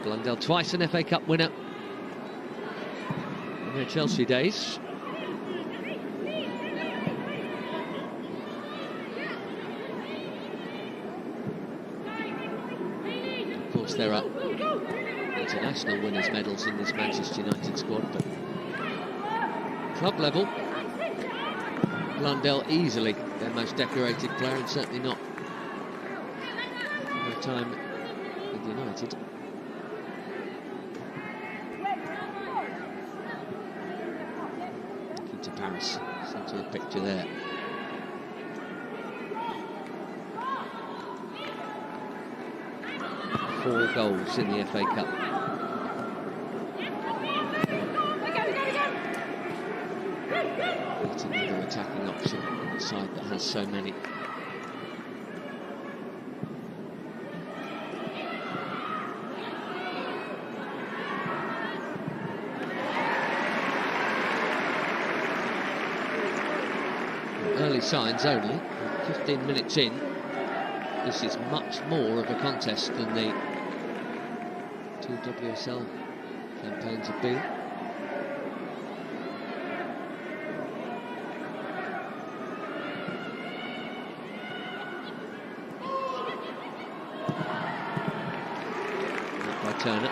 Blundell, twice an FA Cup winner in her Chelsea days. Of course, there are international winners' medals in this Manchester United squad, but club level, Blundell easily their most decorated player, and certainly not her time with United. To Paris, centre of the picture there. Four goals in the FA Cup. Yet another attacking option on the side that has so many. Early signs only, 15 minutes in. This is much more of a contest than the 2 WSL campaigns have been. By Turner.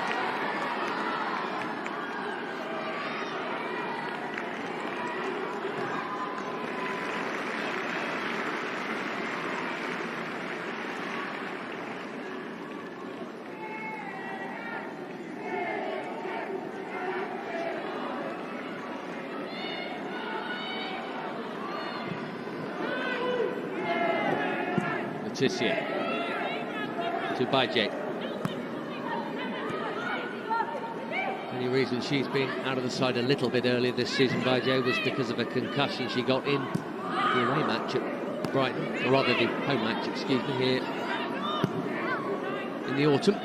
Letitia. To Baye. Only reason she's been out of the side a little bit earlier this season, Baye, was because of a concussion she got in the away match at Brighton, or rather the home match, excuse me, here in the autumn.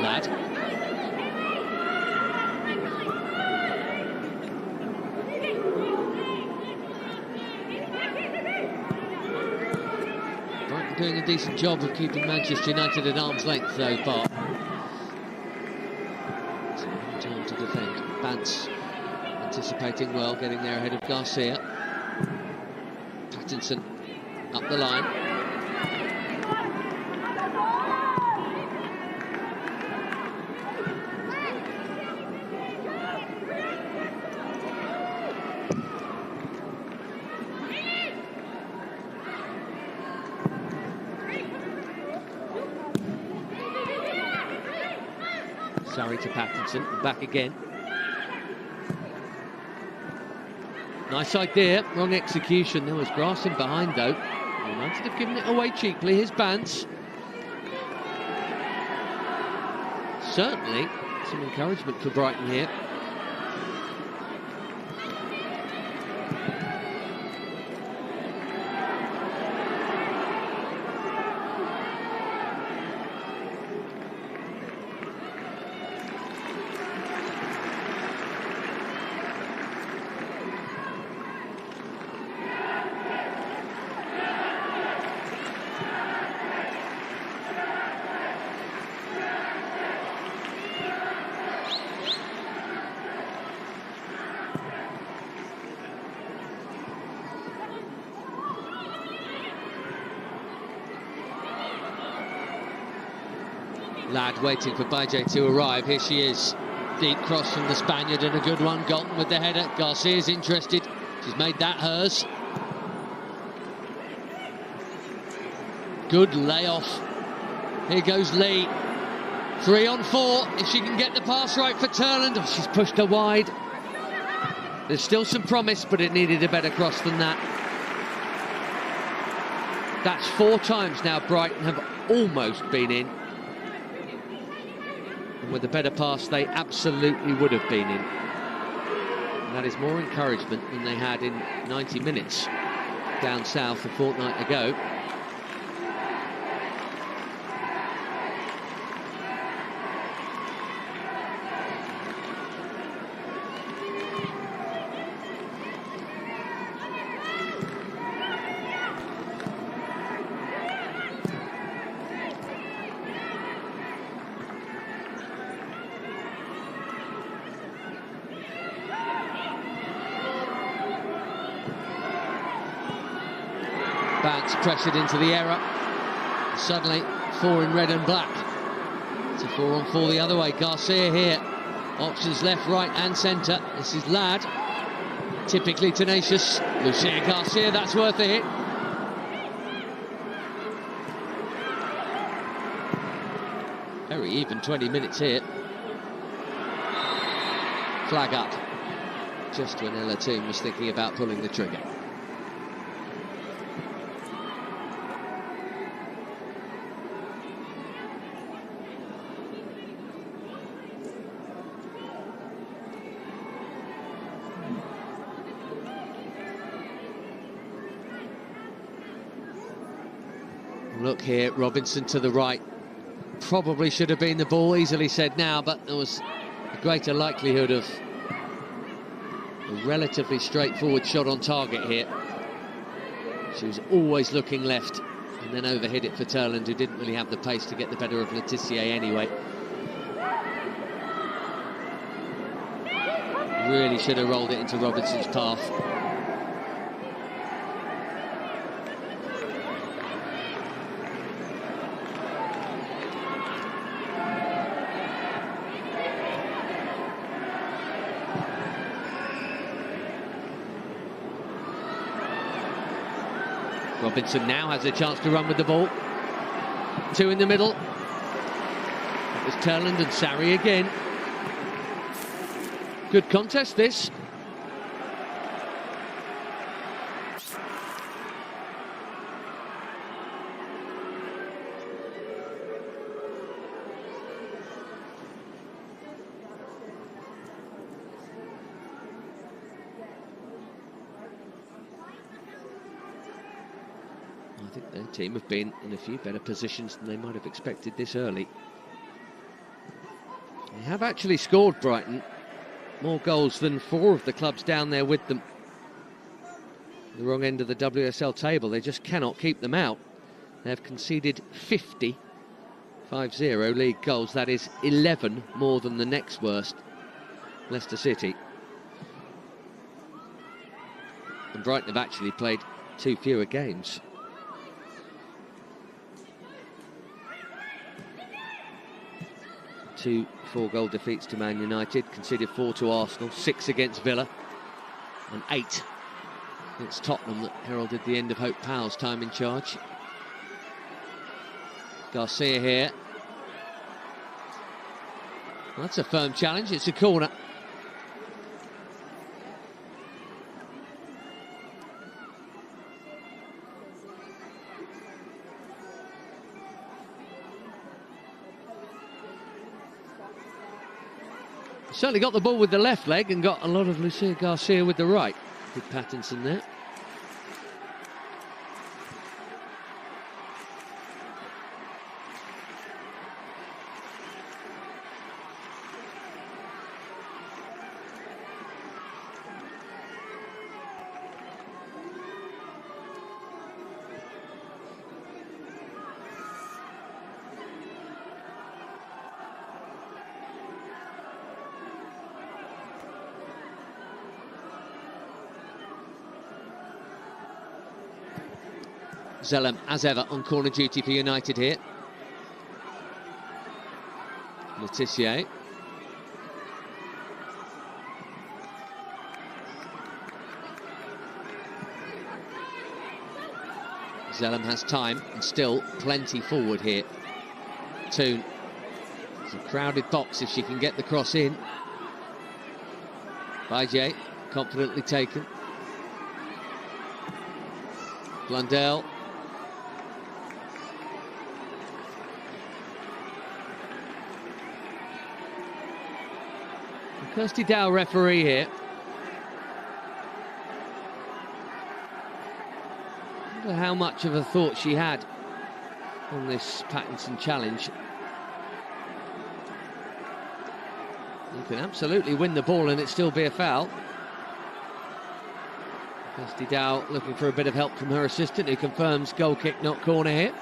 Lad. Brighton doing a decent job of keeping Manchester United at arm's length so far. Time to defend. Bance anticipating well, getting there ahead of Garcia. Pattinson up the line. Sorry to Pattinson, back again. Nice idea, wrong execution. There was grass in behind though. United have given it away cheaply. Here's Bance. Certainly some encouragement for Brighton here. Lad waiting for Baye to arrive. Here she is. Deep cross from the Spaniard and a good one. Galton with the header. Garcia's interested. She's made that hers. Good layoff. Here goes Lee. 3 on 4. If she can get the pass right for Turland. Oh, she's pushed her wide. There's still some promise, but it needed a better cross than that. That's 4 times now Brighton have almost been in. And with a better pass, they absolutely would have been in. And that is more encouragement than they had in 90 minutes down south a fortnight ago. Bance pressured into the error. Suddenly, 4 in red and black. It's a 4 on 4 the other way. Garcia here. Options left, right and centre. This is Lad. Typically tenacious. Lucia Garcia, that's worth a hit. Very even 20 minutes here. Flag up. Just when Ella Toon was thinking about pulling the trigger. Look here, Robinson to the right. Probably should have been the ball, easily said now, but there was a greater likelihood of a relatively straightforward shot on target here. She was always looking left and then overhit it for Turland, who didn't really have the pace to get the better of Letitia anyway. Really should have rolled it into Robinson's path. Robinson now has a chance to run with the ball. Two in the middle. It was Turland and Sarri again. Good contest, this. I think their team have been in a few better positions than they might have expected this early. They have actually scored, Brighton, more goals than 4 of the clubs down there with them. The wrong end of the WSL table, they just cannot keep them out. They have conceded 50 league goals. That is 11 more than the next worst, Leicester City. And Brighton have actually played 2 fewer games. 2 4-goal defeats to Man United, conceded 4 to Arsenal, 6 against Villa, and 8 against Tottenham that heralded the end of Hope Powell's time in charge. Garcia here. Well, that's a firm challenge, it's a corner. Certainly got the ball with the left leg and got a lot of Lucia Garcia with the right. Did Pattinson there. Zellem, as ever, on corner duty for United here. Letitia. Zellem has time and still plenty forward here. Toon. It's a crowded box if she can get the cross in. Bajay, confidently taken. Blundell. Kirsty Dow, referee here. I wonder how much of a thought she had on this Pattinson challenge. You can absolutely win the ball and it still be a foul. Kirsty Dow looking for a bit of help from her assistant, who confirms goal kick, not corner here.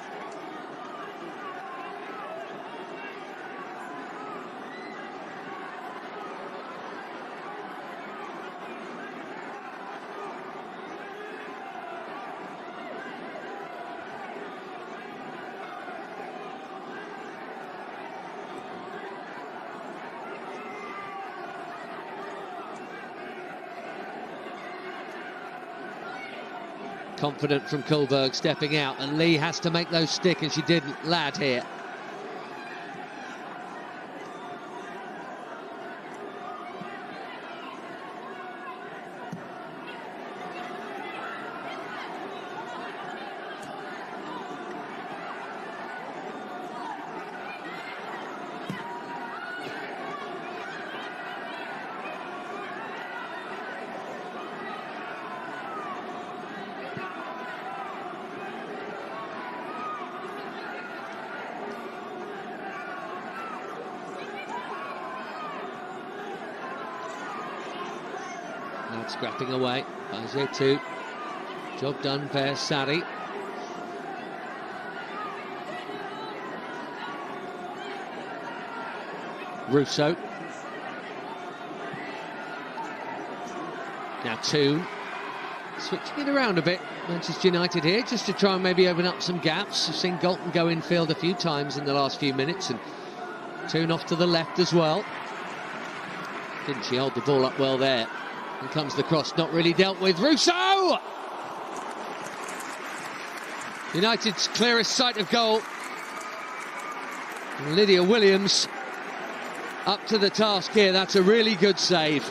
Confident from Kullberg stepping out, and Lee has to make those stick, and she didn't. Ladd here. Scrapping away, Bajay 2. Job done per Sarri. Russo. Now Toon. Switching it around a bit, Manchester United here, just to try and maybe open up some gaps. We've seen Galton go infield a few times in the last few minutes, and Toon off to the left as well. Didn't she hold the ball up well there? Here comes the cross, not really dealt with. Russo! United's clearest sight of goal Lydia Williams up to the task here. That's a really good save.